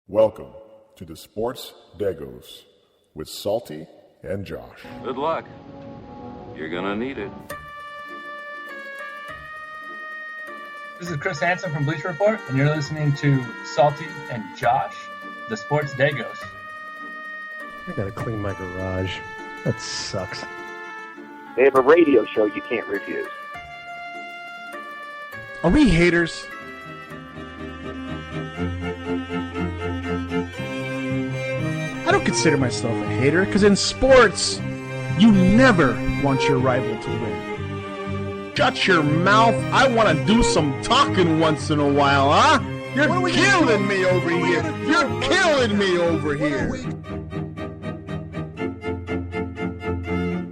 Welcome to the Sports Degos with Salty and Josh. Good luck. You're gonna need it. This is Chris Hansen from Bleacher Report, and you're listening to Salty and Josh, the Sports Degos. I gotta clean my garage. That sucks. They have a radio show you can't refuse. Are we haters? I don't consider myself a hater, because in sports, you never want your rival to win. Shut your mouth. I want to do some talking once in a while, huh? You're killing me over here. You're killing me over here.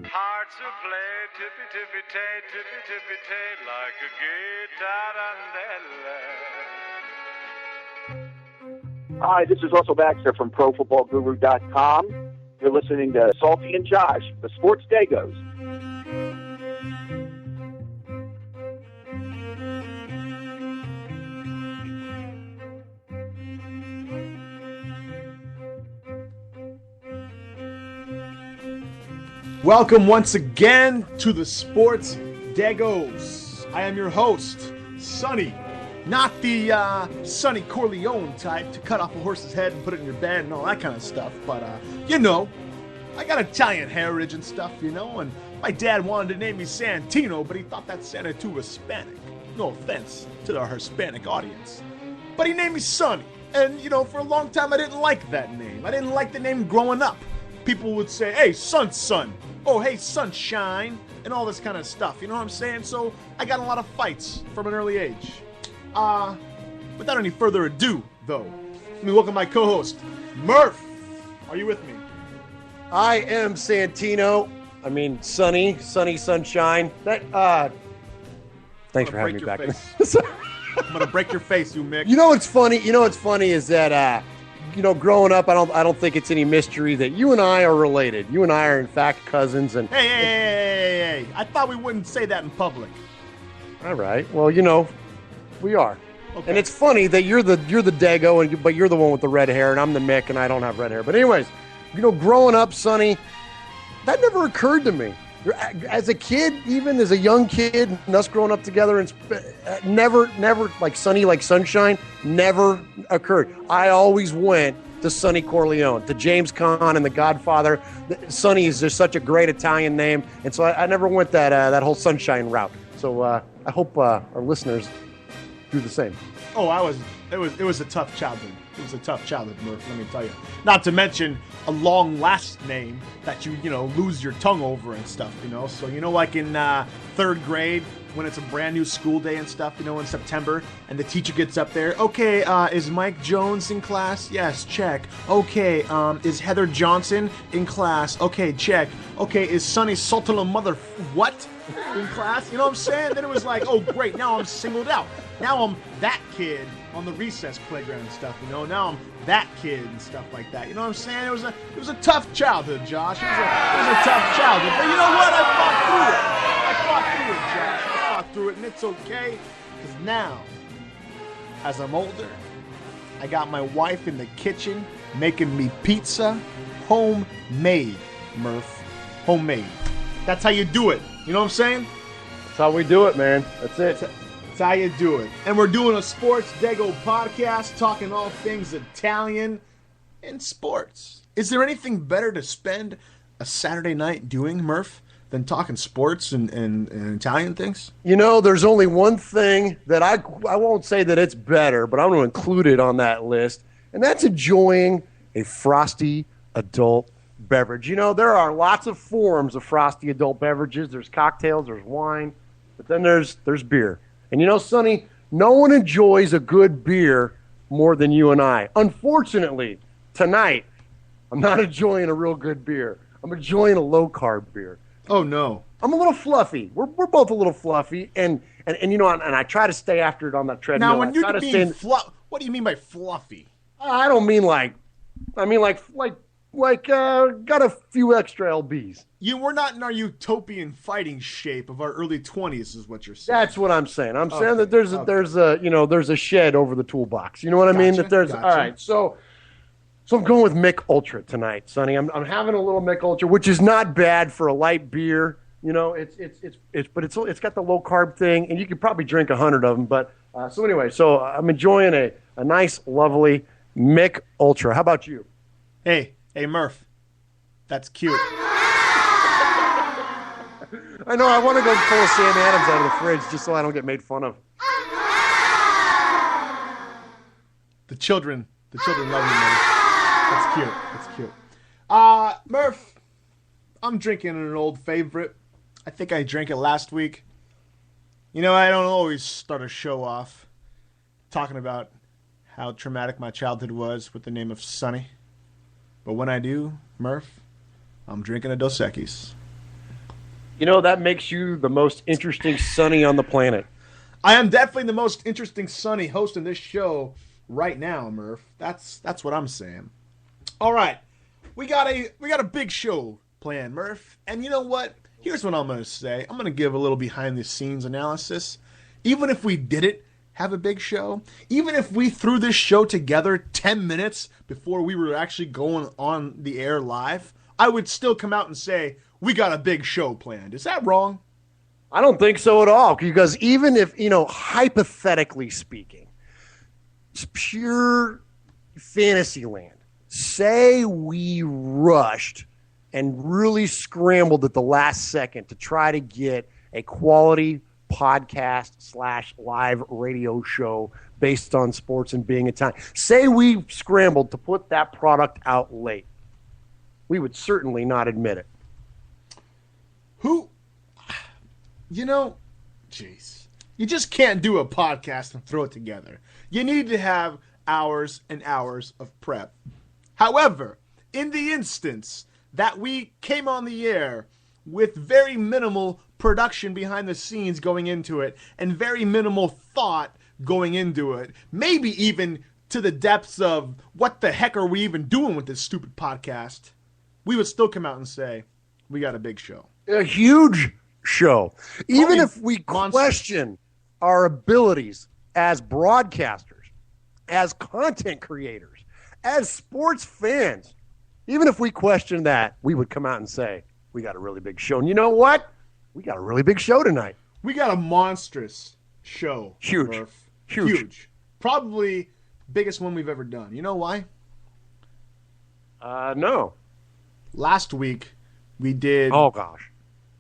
Hearts will play tippy-tippy-tay, like a guitar. Hi, this is Russell Baxter from ProFootballGuru.com. You're listening to Salty and Josh, the Sports Degos. Welcome once again to the Sports Degos. I am your host, Sonny. Not the Sonny Corleone type to cut off a horse's head and put it in your bed and all that kind of stuff. But, you know, I got Italian heritage and stuff, you know. And my dad wanted to name me Santino, but he thought that sounded too Hispanic. No offense to our Hispanic audience. But he named me Sonny. And, you know, for a long time I didn't like that name. I didn't like the name growing up. People would say, hey, son. Oh, hey, sunshine. And all this kind of stuff. You know what I'm saying? So I got a lot of fights from an early age. Without any further ado, though, let me welcome my co-host, Murph. Are you with me? I am Santino. I mean, Sunny, Sunshine. That, thanks for having me back. I'm gonna break your face, you Mick. You know what's funny? Is that, growing up, I don't think it's any mystery that you and I are related. You and I are, in fact, cousins. And Hey. I thought we wouldn't say that in public. All right. Well, we are. Okay. And it's funny that you're the Dego, but you're the one with the red hair, and I'm the Mick, and I don't have red hair. But anyways, growing up, Sonny, that never occurred to me. As a kid, even as a young kid, and us growing up together, and never like Sonny, like Sunshine, never occurred. I always went to Sonny Corleone, to James Caan and The Godfather. Sonny is just such a great Italian name, and so I never went that whole Sunshine route. So I hope our listeners do the same. Oh, it was a tough childhood. It was a tough childhood, Murph, let me tell you. Not to mention a long last name that you lose your tongue over and stuff, So, like in third grade, when it's a brand new school day and stuff, in September, and the teacher gets up there, okay, is Mike Jones in class? Yes, check. Okay, is Heather Johnson in class? Okay, check. Okay, is Sonny Sultan Mother what in class? You know what I'm saying? Then it was like, oh, great, now I'm singled out. Now I'm that kid on the recess playground and stuff, Now I'm that kid and stuff like that. You know what I'm saying? It was a tough childhood, Josh. It was a tough childhood. But you know what? I fought through it, Josh. I fought through it, and it's okay. Because now, as I'm older, I got my wife in the kitchen making me pizza, homemade, Murph. Homemade. That's how you do it. You know what I'm saying? That's how we do it, man. That's it. That's how you do it. And we're doing a Sports Dego podcast, talking all things Italian and sports. Is there anything better to spend a Saturday night doing, Murph, than talking sports and Italian things? There's only one thing that I won't say that it's better, but I'm going to include it on that list, and that's enjoying a frosty adult beverage. There are lots of forms of frosty adult beverages. There's cocktails, there's wine, but then there's beer. And Sonny, no one enjoys a good beer more than you and I. Unfortunately, tonight, I'm not enjoying a real good beer. I'm enjoying a low-carb beer. Oh, no. I'm a little fluffy. We're both a little fluffy, and I try to stay after it on that treadmill. Now, when you're being what do you mean by fluffy? I don't mean like got a few extra lbs. You were not in our utopian fighting shape of our early 20s, is what you're saying. That's what I'm saying. I'm saying that there's a shed over the toolbox. You know what I mean? That there's all right. So So I'm going with Mick Ultra tonight, Sonny. I'm having a little Mick Ultra, which is not bad for a light beer. You know, it's got the low carb thing, and you could probably drink 100 of them. But so anyway, so I'm enjoying a nice, lovely Mick Ultra. How about you? Hey, Murph. That's cute. I know. I want to go pull a Sam Adams out of the fridge just so I don't get made fun of. The children love you, Murph. That's cute. Murph, I'm drinking an old favorite. I think I drank it last week. You know, I don't always start a show off talking about how traumatic my childhood was with the name of Sonny. But when I do, Murph, I'm drinking a Dos Equis. You know, that makes you the most interesting Sonny on the planet. I am definitely the most interesting Sonny hosting this show right now, Murph. That's what I'm saying. All right, we got a big show planned, Murph. And you know what? Here's what I'm going to say. I'm going to give a little behind-the-scenes analysis. Even if we didn't have a big show, even if we threw this show together 10 minutes before we were actually going on the air live, I would still come out and say, we got a big show planned. Is that wrong? I don't think so at all, because even if, you know, hypothetically speaking, it's pure fantasy land. Say we rushed and really scrambled at the last second to try to get a quality podcast / live radio show based on sports and being Italian. Say we scrambled to put that product out late. We would certainly not admit it. You know, jeez. You just can't do a podcast and throw it together. You need to have hours and hours of prep. However, in the instance that we came on the air with very minimal production behind the scenes going into it and very minimal thought going into it, maybe even to the depths of what the heck are we even doing with this stupid podcast, we would still come out and say, we got a big show. A huge show. Even if we question our abilities as broadcasters, as content creators, as sports fans, even if we question that, we would come out and say, we got a really big show. And you know what? We got a really big show tonight. We got a monstrous show. Huge. Murph. Huge. Probably biggest one we've ever done. You know why? No. Last week, we did... Oh, gosh.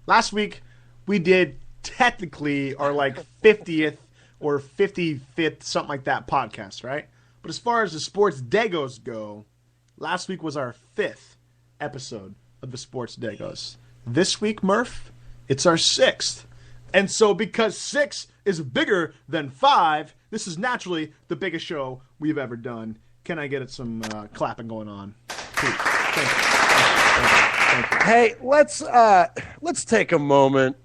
Last week, we did technically our, 50th or 55th, something like that, podcast, right? But as far as the Sports Degos go, last week was our 5th episode of the Sports Degos. This week, Murph, it's our 6th. And so because 6 is bigger than 5, this is naturally the biggest show we've ever done. Can I get some clapping going on? Please. Thank you. Hey, let's take a moment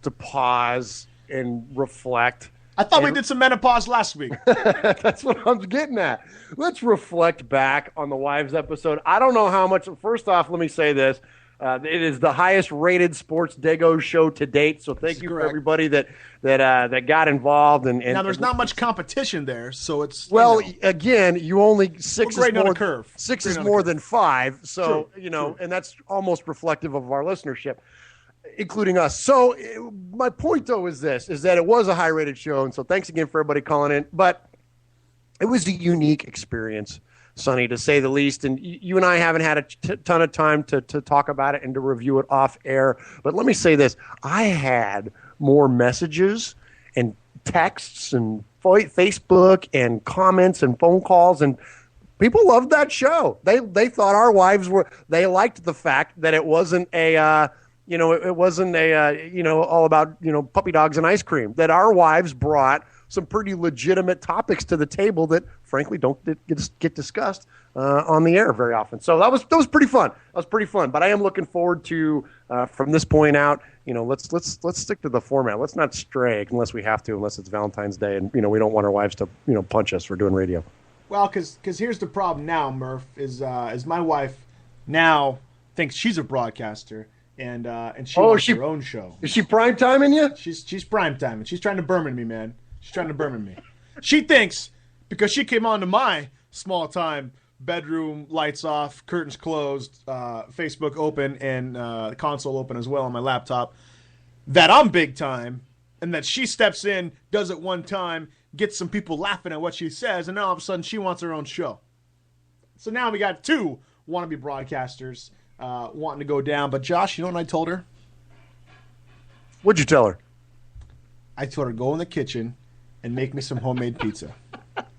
to pause and reflect. I thought we did some menopause last week. That's what I'm getting at. Let's reflect back on the wives episode. I don't know how much. First off, let me say this. It is the highest rated Sports Degos show to date. So thank you for everybody that got involved. And now there's not much competition there, so it's again, you only 6 is more curve. 6 is more than 5. So true. And that's almost reflective of our listenership, including us. So my point though is that it was a high rated show, and so thanks again for everybody calling in. But it was a unique experience, Sonny, to say the least. And you and I haven't had a ton of time to talk about it and to review it off air. But let me say this. I had more messages and texts and Facebook and comments and phone calls, and people loved that show. They thought our wives they liked the fact that it wasn't all about, puppy dogs and ice cream, that our wives brought some pretty legitimate topics to the table that, frankly, don't get discussed on the air very often. So that was pretty fun. But I am looking forward to from this point out. Let's stick to the format. Let's not stray unless we have to, unless it's Valentine's Day, and we don't want our wives to punch us for doing radio. Well, because here's the problem now, Murph, is my wife now thinks she's a broadcaster. And she wants her own show. Is she prime timing you? She's prime timing. She's trying to Berman me, man. She's trying to Berman me. She thinks because she came on to my small time bedroom lights off, curtains closed, Facebook open, and the console open as well on my laptop, that I'm big time, and that she steps in, does it one time, gets some people laughing at what she says, and then all of a sudden she wants her own show. So now we got two wannabe broadcasters wanting to go down. But Josh, you know what I told her? What'd you tell her? I told her, go in the kitchen and make me some homemade pizza.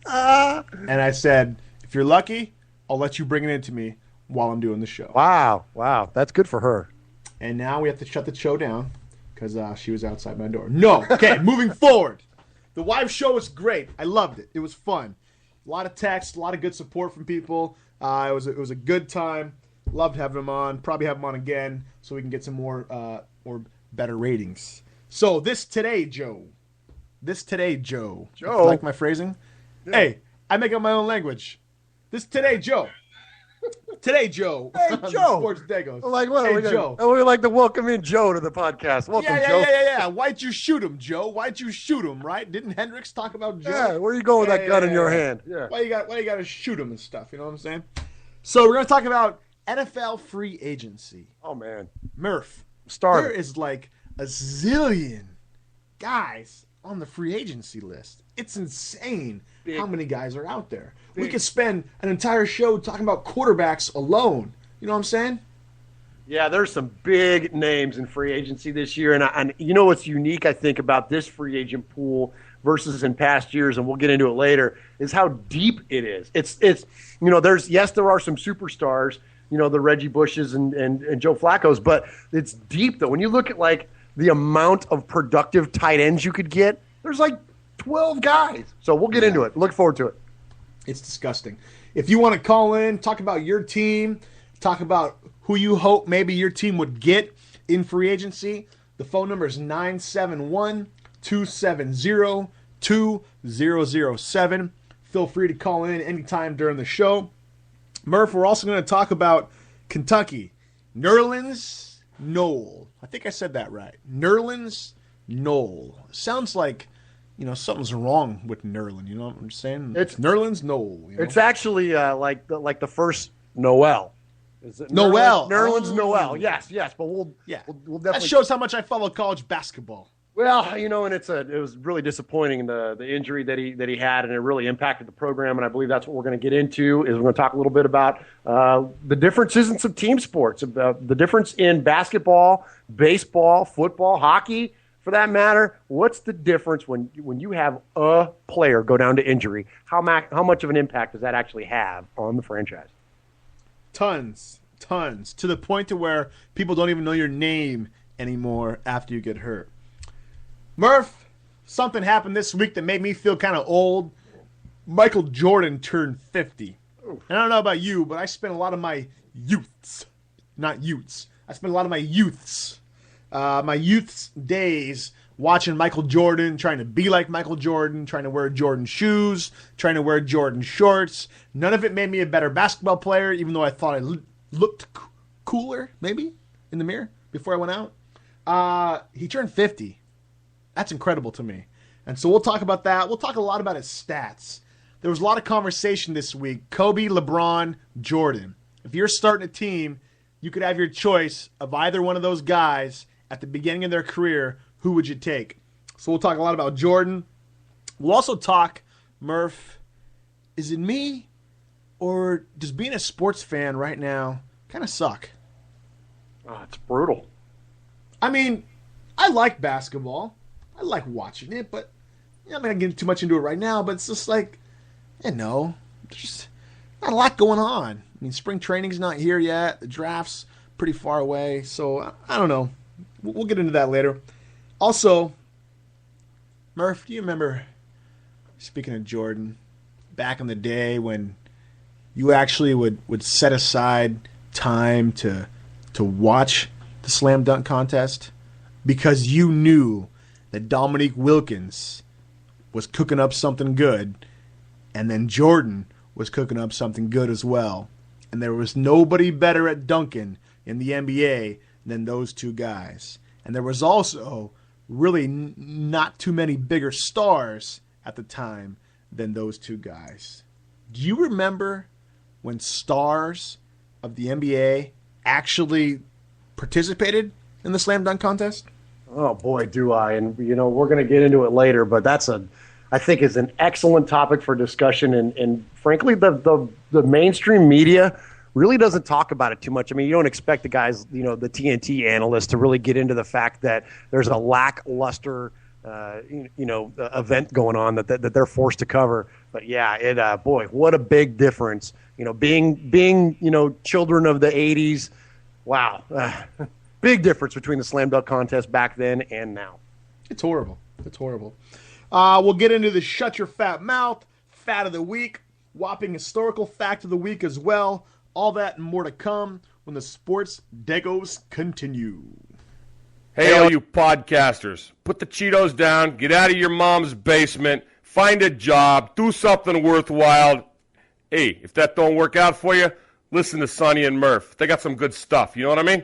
And I said, if you're lucky, I'll let you bring it in to me while I'm doing the show. Wow. That's good for her. And now we have to shut the show down because she was outside my door. No. Okay, moving forward. The live show was great. I loved it. It was fun. A lot of text, a lot of good support from people. It was a good time. Loved having him on. Probably have him on again so we can get some more better ratings. So this today, Joe. You like my phrasing? Yeah. Hey, I make up my own language. This today, Joe. Today, Joe. Hey, Joe. Sports Degos. Like what? Hey, Joe. We like to welcome in Joe to the podcast. Welcome, Joe. Yeah. Why'd you shoot him, Joe? Why'd you shoot him? Right? Didn't Hendricks talk about Joe? Yeah. Where are you going with that gun in your hand? Yeah. Why you got to shoot him and stuff? You know what I'm saying? So we're gonna talk about NFL free agency. Oh man, Murph. There is like a zillion guys on the free agency list. It's insane how many guys are out there. We could spend an entire show talking about quarterbacks alone. You know what I'm saying? Yeah, there's some big names in free agency this year, and you know what's unique, I think, about this free agent pool versus in past years, and we'll get into it later, is how deep it is. It's there are some superstars, the Reggie Bushes and Joe Flacco's, but it's deep though. When you look at like the amount of productive tight ends you could get, there's like 12 guys. So we'll get into it. Look forward to it. It's disgusting. If you want to call in, talk about your team, talk about who you hope maybe your team would get in free agency, the phone number is 971-270-2007. Feel free to call in anytime during the show. Murph, we're also going to talk about Kentucky. Nerlens Noel. I think I said that right. Nerlens Noel. Sounds like, something's wrong with Nerlens. You know what I'm saying? It's Nerlens Noel. It's actually like the first Noel. Is it Noel? Nerlens Noel. Yes. But we'll definitely. That shows how much I follow college basketball. Well, and it was really disappointing the injury that he had, and it really impacted the program. And I believe that's what we're going to get into. Is we're going to talk a little bit about the differences in some team sports, about the difference in basketball, baseball, football, hockey, for that matter. What's the difference when you have a player go down to injury? How much of an impact does that actually have on the franchise? Tons, to the point to where people don't even know your name anymore after you get hurt. Murph, something happened this week that made me feel kind of old. Michael Jordan turned 50. And I don't know about you, but I spent a lot of my youths days watching Michael Jordan, trying to be like Michael Jordan, trying to wear Jordan shoes, trying to wear Jordan shorts. None of it made me a better basketball player, even though I thought I looked cooler, maybe, in the mirror before I went out. He turned 50. That's incredible to me. And so we'll talk about that. We'll talk a lot about his stats. There was a lot of conversation this week. Kobe, LeBron, Jordan. If you're starting a team, you could have your choice of either one of those guys at the beginning of their career. Who would you take? So we'll talk a lot about Jordan. We'll also talk, Murph, is it me or does being a sports fan right now kind of suck? Oh, it's brutal. I mean, I like basketball. I like watching it, but I'm not going to get too much into it right now, but it's just like, there's just not a lot going on. I mean, spring training's not here yet. The draft's pretty far away, so I don't know. We'll get into that later. Also, Murph, do you remember, speaking of Jordan, back in the day when you actually would set aside time to watch the slam dunk contest because you knew that Dominique Wilkins was cooking up something good, and then Jordan was cooking up something good as well. And there was nobody better at dunking in the NBA than those two guys. And there was also really not too many bigger stars at the time than those two guys. Do you remember when stars of the NBA actually participated in the slam dunk contest? Oh boy, do I! And we're going to get into it later, but I think is an excellent topic for discussion. And frankly, the mainstream media really doesn't talk about it too much. I mean, you don't expect the guys, the TNT analysts, to really get into the fact that there's a lackluster, event going on that they're forced to cover. But yeah, boy, what a big difference. Being children of the '80s. Wow. Big difference between the slam dunk contest back then and now. It's horrible. We'll get into the Shut Your Fat Mouth, Fat of the Week, whopping historical fact of the week as well. All that and more to come when the Sports Degos continue. Hey, all you podcasters, put the Cheetos down, get out of your mom's basement, find a job, do something worthwhile. Hey, if that don't work out for you, listen to Sonny and Murph. They got some good stuff, you know what I mean?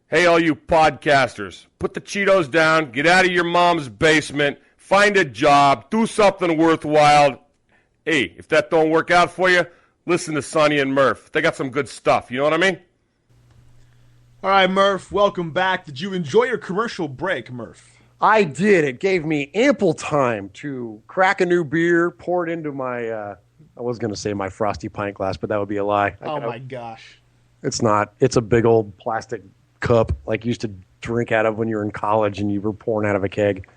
Hey, all you podcasters, put the Cheetos down, get out of your mom's basement, find a job, do something worthwhile. Hey, if that don't work out for you, listen to Sonny and Murph. They got some good stuff, you know what I mean? All right, Murph, welcome back. Did you enjoy your commercial break, Murph? I did. It gave me ample time to crack a new beer, pour it into my, I was going to say my frosty pint glass, but that would be a lie. Oh, my gosh. It's not. It's a big old plastic cup like you used to drink out of when you were in college and you were pouring out of a keg.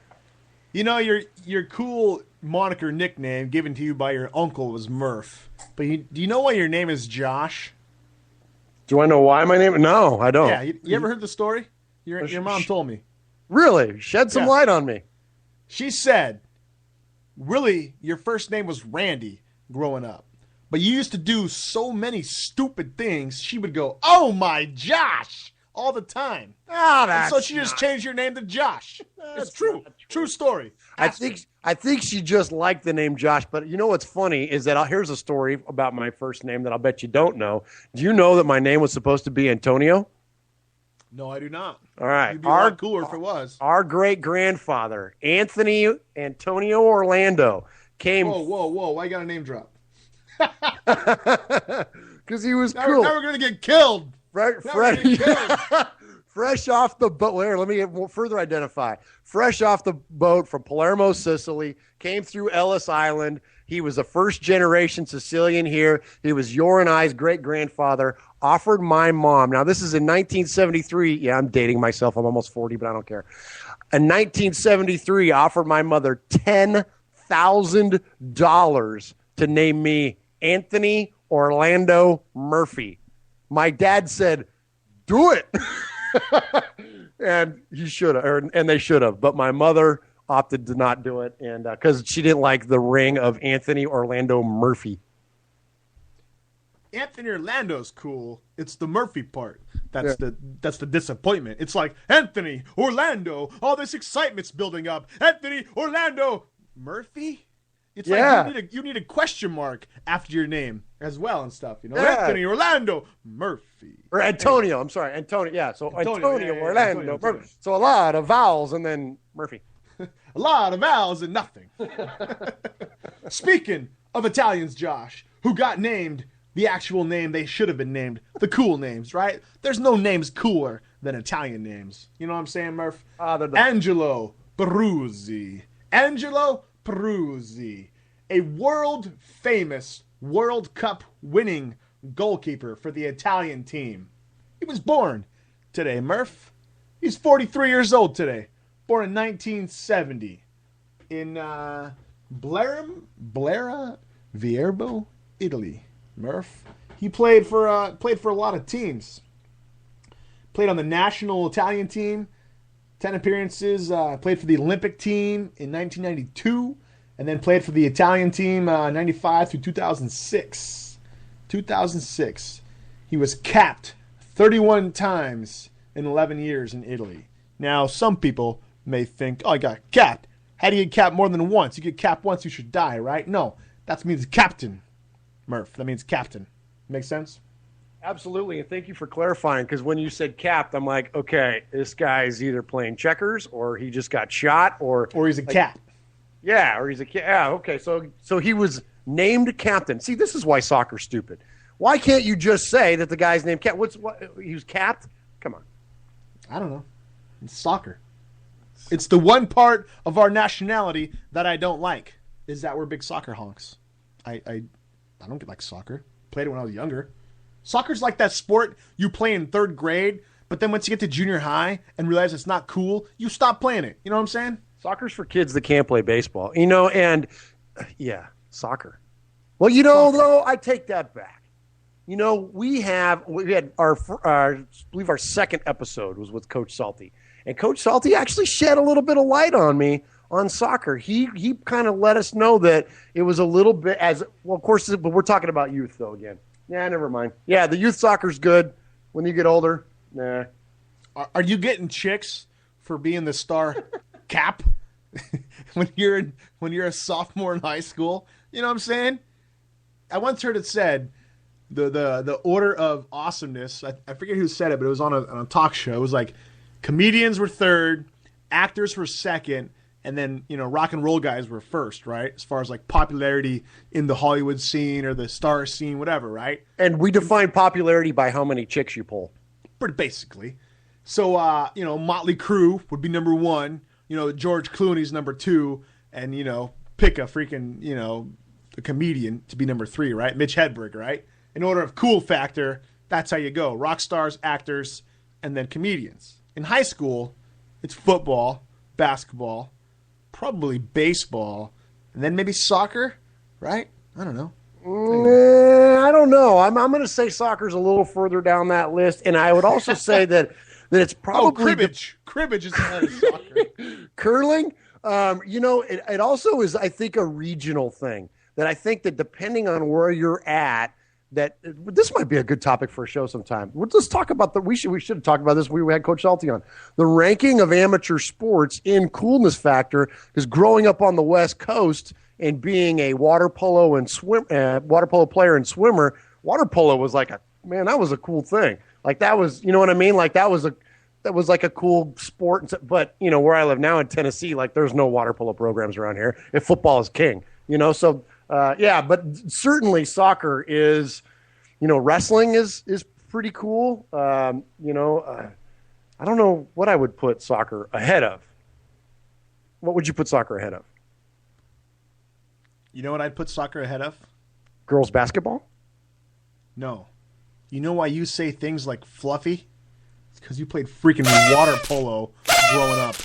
Your cool moniker nickname given to you by your uncle was Murph. But do you know why your name is Josh? Do I know why my name? No, I don't. Yeah, you ever heard the story? Your mom told me. Really? Shed some light on me. She said, really, your first name was Randy growing up. But you used to do so many stupid things, she would go, "Oh, my Josh!" all the time. And so she just changed your name to Josh. It's true. True story. I think she just liked the name Josh. But you know what's funny is that here's a story about my first name that I'll bet you don't know. Do you know that my name was supposed to be Antonio? No, I do not. All right. You'd be a lot cooler if it was. Our great-grandfather, Anthony Antonio Orlando, came... Whoa. Why you got a name drop? Because he was cool. Now we're going to get killed. Fresh off the boat. Here, let me further identify. Fresh off the boat from Palermo, Sicily, came through Ellis Island. He was a first-generation Sicilian here. He was your and I's great-grandfather. Offered my mom. Now, this is in 1973. Yeah, I'm dating myself. I'm almost 40, but I don't care. In 1973, offered my mother $10,000 to name me Anthony Orlando Murphy. My dad said, "Do it." And he should have, and they should have. But my mother opted to not do it, and because she didn't like the ring of Anthony Orlando Murphy. Anthony Orlando's cool. It's the Murphy part. That's the disappointment. It's like, Anthony Orlando, all this excitement's building up. Anthony Orlando Murphy? It's like you need a question mark after your name as well and stuff, Anthony Orlando Murphy. Or Antonio, I'm sorry. Antonio, yeah. So Antonio Orlando Murphy. So a lot of vowels and then Murphy. A lot of vowels and nothing. Speaking of Italians, Josh, who got named the actual name they should have been named, the cool names, right? There's no names cooler than Italian names. You know what I'm saying, Murph? Angelo Peruzzi. Angelo Peruzzi, a world-famous World Cup winning goalkeeper for the Italian team. He was born today, Murph. He's 43 years old today. Born in 1970 in Blera, Vierbo, Italy. Murph. He played for a lot of teams. Played on the national Italian team. 10 appearances, played for the Olympic team in 1992, and then played for the Italian team 95 through 2006. 2006. He was capped 31 times in 11 years in Italy. Now, some people may think, oh, he got capped. How do you get capped more than once? You get capped once, you should die, right? No, that means captain, Murph. That means captain. Make sense? Absolutely, and thank you for clarifying, because when you said capped, I'm like, okay, this guy's either playing checkers, or he just got shot, or he's a cat. Yeah, or he's a cat. Yeah, okay, so he was named captain. See, this is why soccer's stupid. Why can't you just say that the guy's named captain? He was capped? Come on. I don't know. It's soccer. It's the one part of our nationality that I don't like, is that we're big soccer honks. I don't get like soccer. Played it when I was younger. Soccer's like that sport you play in third grade, but then once you get to junior high and realize it's not cool, you stop playing it. You know what I'm saying? Soccer's for kids that can't play baseball. And yeah, soccer. Well, though, I take that back. We had I believe our second episode was with Coach Salty. And Coach Salty actually shed a little bit of light on me on soccer. He kind of let us know that it was a little bit of course, but we're talking about youth though again. Yeah, never mind. Yeah, the youth soccer's good. When you get older, nah. Are you getting chicks for being the star cap when you're a sophomore in high school? You know what I'm saying? I once heard it said the order of awesomeness. I forget who said it, but it was on a talk show. It was like comedians were third, actors were second, and then rock and roll guys were first, right? As far as like popularity in the Hollywood scene or the star scene, whatever, right? And we define popularity by how many chicks you pull. Pretty basically. So Motley Crue would be number one. George Clooney's number two, and pick a freaking a comedian to be number three, right? Mitch Hedberg, right? In order of cool factor, that's how you go. Rock stars, actors, and then comedians. In high school, it's football, basketball, probably baseball, and then maybe soccer, right? I don't know. I don't know. I'm going to say soccer's a little further down that list, and I would also say that it's probably cribbage. Cribbage is ahead of soccer. Curling. It also is, I think, a regional thing. That I think that depending on where you're at, that this might be a good topic for a show sometime. Let's talk about we should have talked about this. We had Coach Salty on the ranking of amateur sports in coolness factor. Because growing up on the West Coast and being a water polo player and swimmer, water polo was like that was a cool thing. Like that was, you know what I mean? Like that was like a cool sport. But where I live now in Tennessee, like there's no water polo programs around here. If football is king, so. But certainly soccer is, wrestling is pretty cool. I don't know what I would put soccer ahead of. What would you put soccer ahead of? You know what I'd put soccer ahead of? Girls basketball? No. You know why you say things like fluffy? It's because you played freaking water polo growing up.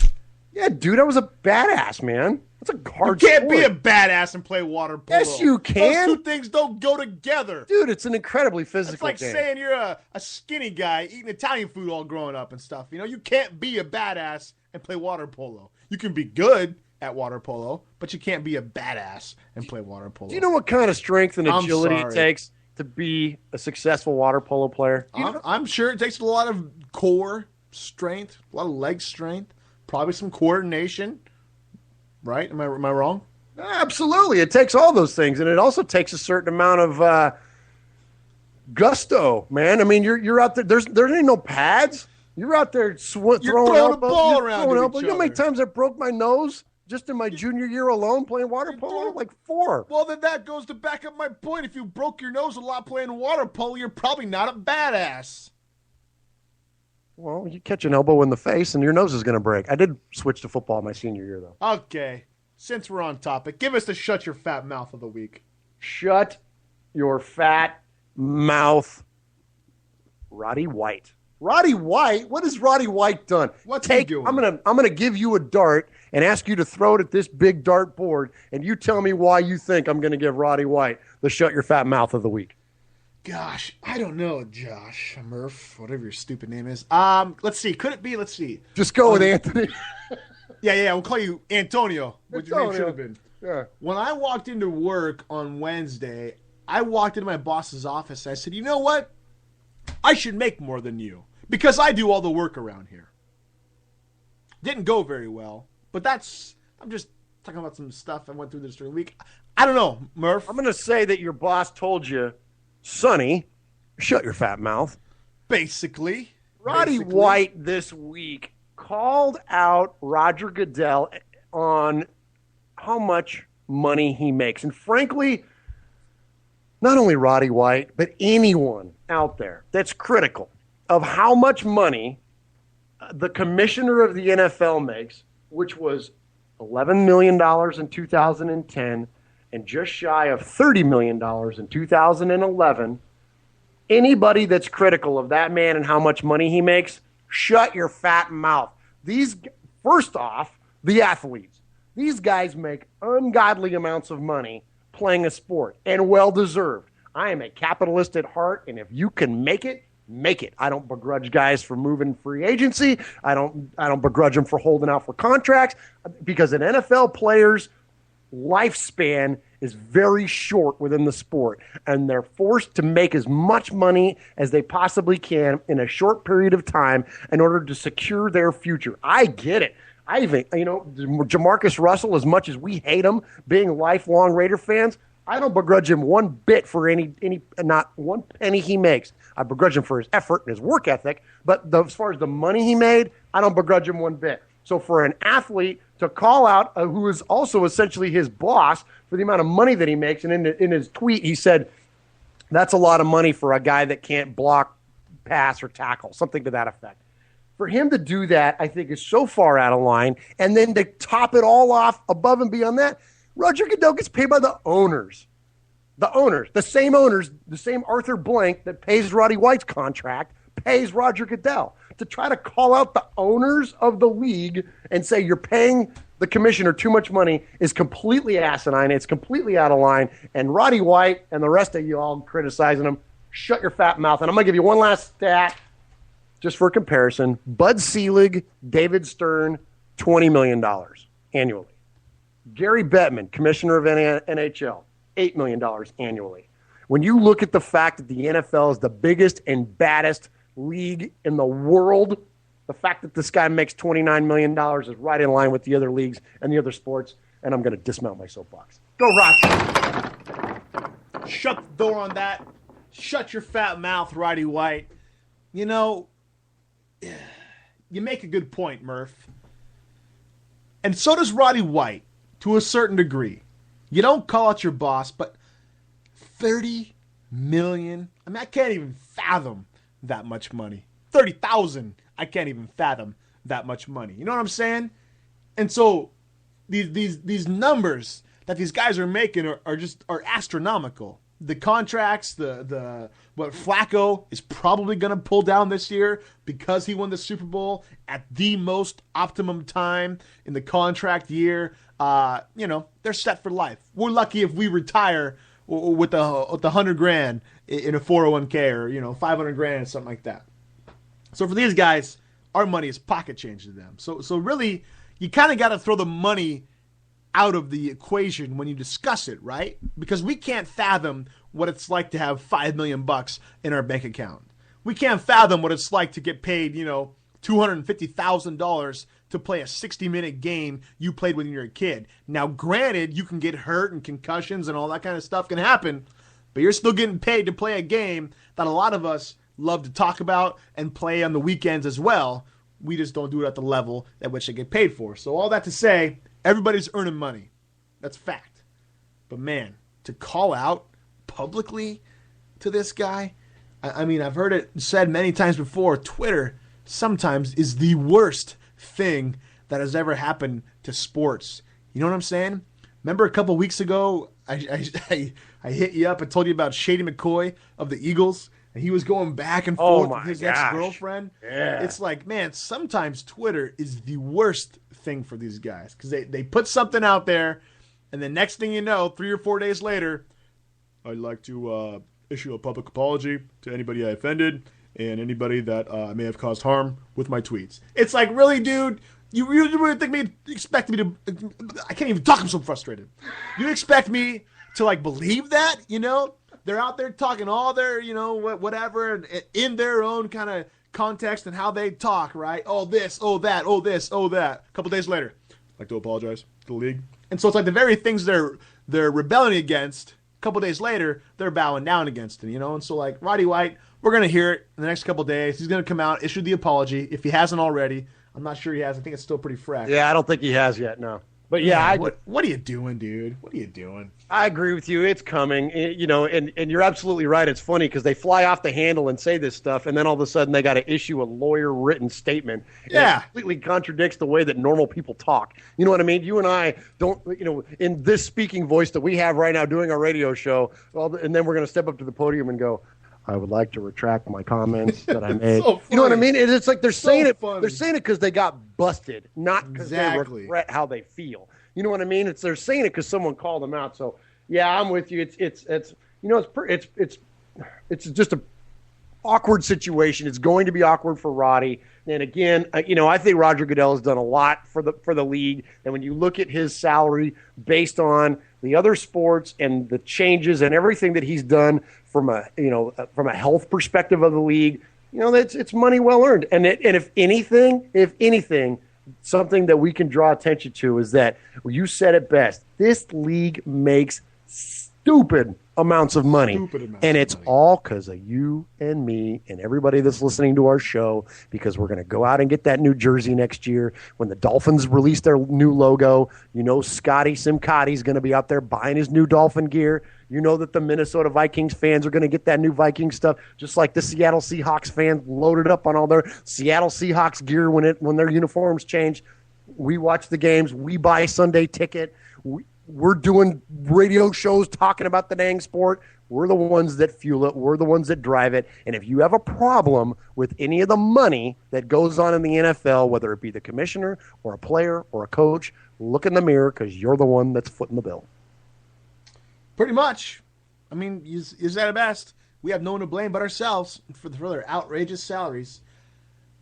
Yeah, dude, I was a badass, man. That's a hard You can't sport. be a badass and play water polo. Yes, you can. Those two things don't go together. Dude, it's an incredibly physical It's like game. saying you're a skinny guy eating Italian food all growing up and stuff. You can't be a badass and play water polo. You can be good at water polo, but you can't be a badass and play water polo. Do you know what kind of strength and I'm agility it sorry. takes to be a successful water polo player? I'm sure it takes a lot of core strength, a lot of leg strength, probably some coordination. Right? Am I wrong? Absolutely. It takes all those things, and it also takes a certain amount of gusto, man. I mean, you're out there. There ain't no pads. You're out there throwing a ball around to You each know how many other. times I broke my nose just in my junior year alone playing water polo? Like 4. Well, then that goes to back up my point. If you broke your nose a lot playing water polo, you're probably not a badass. Well, you catch an elbow in the face, and your nose is going to break. I did switch to football my senior year, though. Okay. Since we're on topic, give us the shut your fat mouth of the week. Shut your fat mouth, Roddy White. Roddy White? What has Roddy White done? What's he doing? I'm gonna give you a dart and ask you to throw it at this big dart board, and you tell me why you think I'm going to give Roddy White the shut your fat mouth of the week. Gosh, I don't know, Josh, Murph, whatever your stupid name is. Let's see. Could it be? Let's see. Just go with Anthony. Yeah. We'll call you Antonio, what your name Antonio. should have been. Yeah. When I walked into work on Wednesday, I walked into my boss's office. And I said, you know what? I should make more than you because I do all the work around here. Didn't go very well, but I'm just talking about some stuff I went through this during the week. I don't know, Murph. I'm going to say that your boss told you, Sonny, shut your fat mouth. Basically. Roddy White this week called out Roger Goodell on how much money he makes. And frankly, not only Roddy White, but anyone out there that's critical of how much money the commissioner of the NFL makes, which was $11 million in 2010 and just shy of $30 million in 2011, anybody that's critical of that man and how much money he makes, shut your fat mouth. First off, the athletes. These guys make ungodly amounts of money playing a sport, and well-deserved. I am a capitalist at heart, and if you can make it, make it. I don't begrudge guys for moving free agency. I don't begrudge them for holding out for contracts, because an NFL player's lifespan is very short within the sport, and they're forced to make as much money as they possibly can in a short period of time in order to secure their future. I get it. I even, Jamarcus Russell, as much as we hate him, being lifelong Raider fans, I don't begrudge him one bit for not one penny he makes. I begrudge him for his effort and his work ethic, but as far as the money he made, I don't begrudge him one bit. So for an athlete to call out who is also essentially his boss for the amount of money that he makes, and in his tweet he said, that's a lot of money for a guy that can't block, pass, or tackle, something to that effect. For him to do that, I think, is so far out of line. And then to top it all off above and beyond that, Roger Goodell gets paid by the owners. The same owners, the same Arthur Blank that pays Roddy White's contract, pays Roger Goodell. To try to call out the owners of the league and say you're paying the commissioner too much money is completely asinine. It's completely out of line. And Roddy White and the rest of you all criticizing him, shut your fat mouth. And I'm going to give you one last stat. Just for comparison, Bud Selig, David Stern, $20 million annually. Gary Bettman, commissioner of NHL, $8 million annually. When you look at the fact that the NFL is the biggest and baddest league in the world, the fact that this guy makes $29 million is right in line with the other leagues and the other sports, and I'm going to dismount my soapbox. Go, Roger! Shut the door on that. Shut your fat mouth, Roddy White. You make a good point, Murph. And so does Roddy White, to a certain degree. You don't call out your boss, but $30 million? I mean, I can't even fathom that much money. 30,000, I can't even fathom that much money. You know what I'm saying? And so these numbers that these guys are making are astronomical. The contracts, what Flacco is probably going to pull down this year because he won the Super Bowl at the most optimum time in the contract year. They're set for life. We're lucky if we retire with the $100,000 in a 401k or $500,000 or something like that. So for these guys, our money is pocket change to them. So really, you kind of got to throw the money out of the equation when you discuss it, right? Because we can't fathom what it's like to have $5 million in our bank account. We can't fathom what it's like to get paid, $250,000 to play a 60-minute game you played when you were a kid. Now, granted, you can get hurt and concussions and all that kind of stuff can happen, but you're still getting paid to play a game that a lot of us love to talk about and play on the weekends as well. We just don't do it at the level at which they get paid for. So all that to say, everybody's earning money. That's fact. But man, to call out publicly to this guy, I mean, I've heard it said many times before, Twitter sometimes is the worst thing that has ever happened to sports. You know what I'm saying? Remember a couple weeks ago, I hit you up and told you about Shady McCoy of the Eagles, and he was going back and forth with his ex-girlfriend. Yeah. It's like, man, sometimes Twitter is the worst thing for these guys because they put something out there, and the next thing you know, 3 or 4 days later, I'd like to issue a public apology to anybody I offended and anybody that may have caused harm with my tweets. It's like, really, dude? You really expect me to? I can't even talk. I'm so frustrated. You expect me to believe that? They're out there talking all their whatever in their own kind of context and how they talk, right? Oh this, oh that, oh this, oh that. A couple days later, I'd like to apologize to the league. And so it's like the very things they're rebelling against. A couple days later, they're bowing down against it, And so Roddy White, we're gonna hear it in the next couple days. He's gonna come out, issue the apology if he hasn't already. I'm not sure he has. I think it's still pretty fresh. Yeah, I don't think he has yet. No. But yeah, what are you doing, dude? What are you doing? I agree with you. It's coming, and you're absolutely right. It's funny because they fly off the handle and say this stuff, and then all of a sudden they got to issue a lawyer-written statement. Yeah. It completely contradicts the way that normal people talk. You know what I mean? You and I don't, in this speaking voice that we have right now doing our radio show, and then we're going to step up to the podium and go, I would like to retract my comments that I made. So you know what I mean? It's like they're saying it. funny. They're saying it because they got busted, not because they regret how they feel. You know what I mean? They're saying it because someone called them out. So yeah, I'm with you. It's just a awkward situation. It's going to be awkward for Roddy. And again, I think Roger Goodell has done a lot for the league. And when you look at his salary based on the other sports and the changes and everything that he's done from a health perspective of the league, it's money well earned. And if anything, something that we can draw attention to is that, well, you said it best. This league makes stupid amounts of money. And it's all because of you and me and everybody that's listening to our show, because we're going to go out and get that new jersey next year. When the Dolphins release their new logo, Scotty Simcotti's going to be out there buying his new Dolphin gear. You know that the Minnesota Vikings fans are going to get that new Viking stuff, just like the Seattle Seahawks fans loaded up on all their Seattle Seahawks gear when their uniforms change. We watch the games. We buy a Sunday ticket. We're doing radio shows talking about the dang sport. We're the ones that fuel it. We're the ones that drive it. And if you have a problem with any of the money that goes on in the NFL, whether it be the commissioner or a player or a coach, look in the mirror because you're the one that's footing the bill. Pretty much. I mean, you said it best. We have no one to blame but ourselves for their outrageous salaries.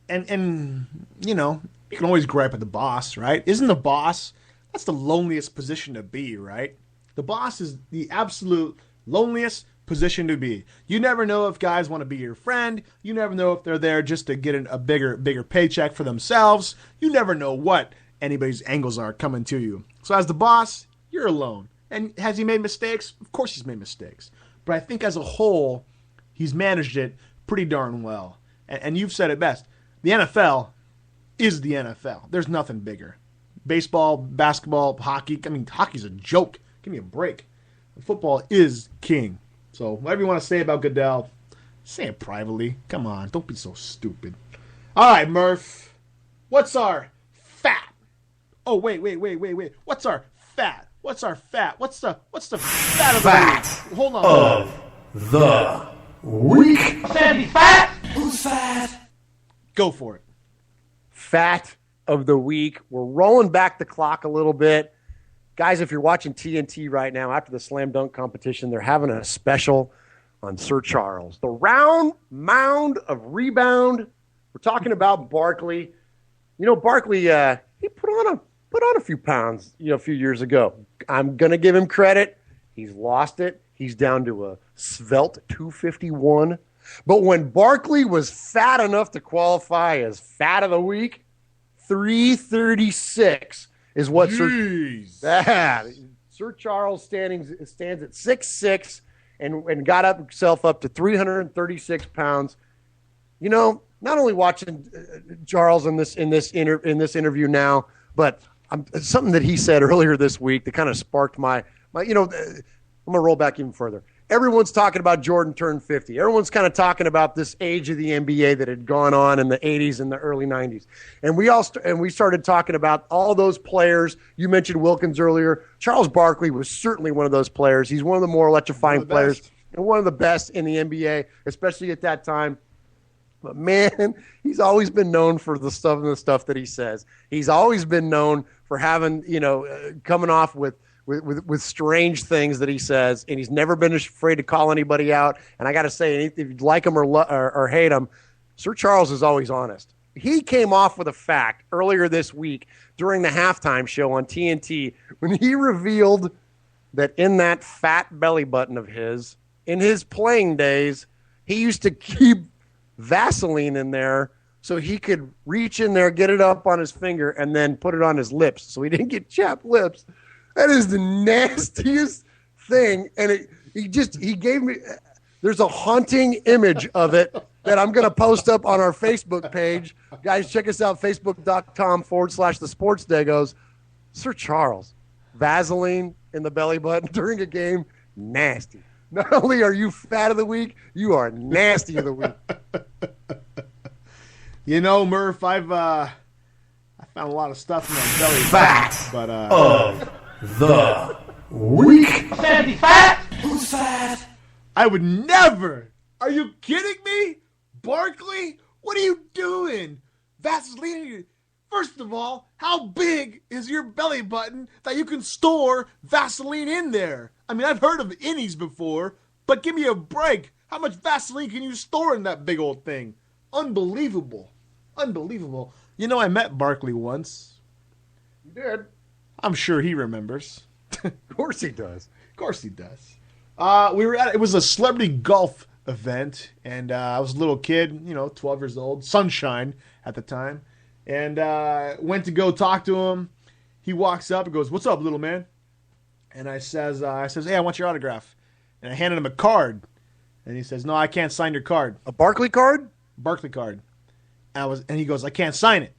And you can always gripe at the boss, right? Isn't the boss... That's the loneliest position to be, right? The boss is the absolute loneliest position to be. You never know if guys want to be your friend. You never know if they're there just to get a bigger paycheck for themselves. You never know what anybody's angles are coming to you. So as the boss, you're alone. And has he made mistakes? Of course he's made mistakes. But I think as a whole, he's managed it pretty darn well. And you've said it best. The NFL is the NFL. There's nothing bigger. Baseball, basketball, hockey. I mean, hockey's a joke. Give me a break. Football is king. So whatever you want to say about Goodell, say it privately. Come on, don't be so stupid. All right, Murph. What's our fat? Oh, wait. What's our fat? What's the fat of the week? Hold on. Of the week. Sandy Fat! Who's fat? Go for it. Fat of the week. We're rolling back the clock a little bit. Guys, if you're watching TNT right now, after the slam dunk competition, they're having a special on Sir Charles. The round mound of rebound. We're talking about Barkley. Barkley, he put on a few pounds, a few years ago. I'm going to give him credit. He's lost it. He's down to a svelte 251. But when Barkley was fat enough to qualify as fat of the week, 336 is what Sir Charles stands at 6'6" and got himself up to 336 pounds. Not only watching Charles in this interview now, but something that he said earlier this week that kind of sparked my. I'm gonna roll back even further. Everyone's talking about Jordan turned 50. Everyone's kind of talking about this age of the NBA that had gone on in the 80s and the early 90s. And we started talking about all those players. You mentioned Wilkins earlier. Charles Barkley was certainly one of those players. He's one of the more electrifying players and one of the best in the NBA, especially at that time. But man, he's always been known for the stuff that he says. He's always been known for having, coming off with strange things that he says, and he's never been afraid to call anybody out. And I got to say, if you like him or hate him, Sir Charles is always honest. He came off with a fact earlier this week during the halftime show on TNT when he revealed that in that fat belly button of his, in his playing days, he used to keep Vaseline in there so he could reach in there, get it up on his finger, and then put it on his lips so he didn't get chapped lips. That is the nastiest thing. And he gave me, there's a haunting image of it that I'm going to post up on our Facebook page. Guys, check us out, facebook.com/the Sports Degos. Sir Charles, Vaseline in the belly button during a game, nasty. Not only are you fat of the week, you are nasty of the week. You know, Murph, I found a lot of stuff in my belly. Fact but of the week. Sandy fat. Who's fat? I would never. Are you kidding me? Barkley? What are you doing? Vaseline? First of all, how big is your belly button that you can store Vaseline in there? I mean, I've heard of innies before, but give me a break. How much Vaseline can you store in that big old thing? Unbelievable. Unbelievable. You know, I met Barkley once. You did? I'm sure he remembers. Of course he does. Of course he does. We were it was a celebrity golf event, and I was a little kid, 12 years old, sunshine at the time, and went to go talk to him. He walks up and goes, "What's up, little man?" And I says, "Hey, I want your autograph." And I handed him a card, and he says, "No, I can't sign your card." A Barkley card? Barkley card. And he goes, "I can't sign it."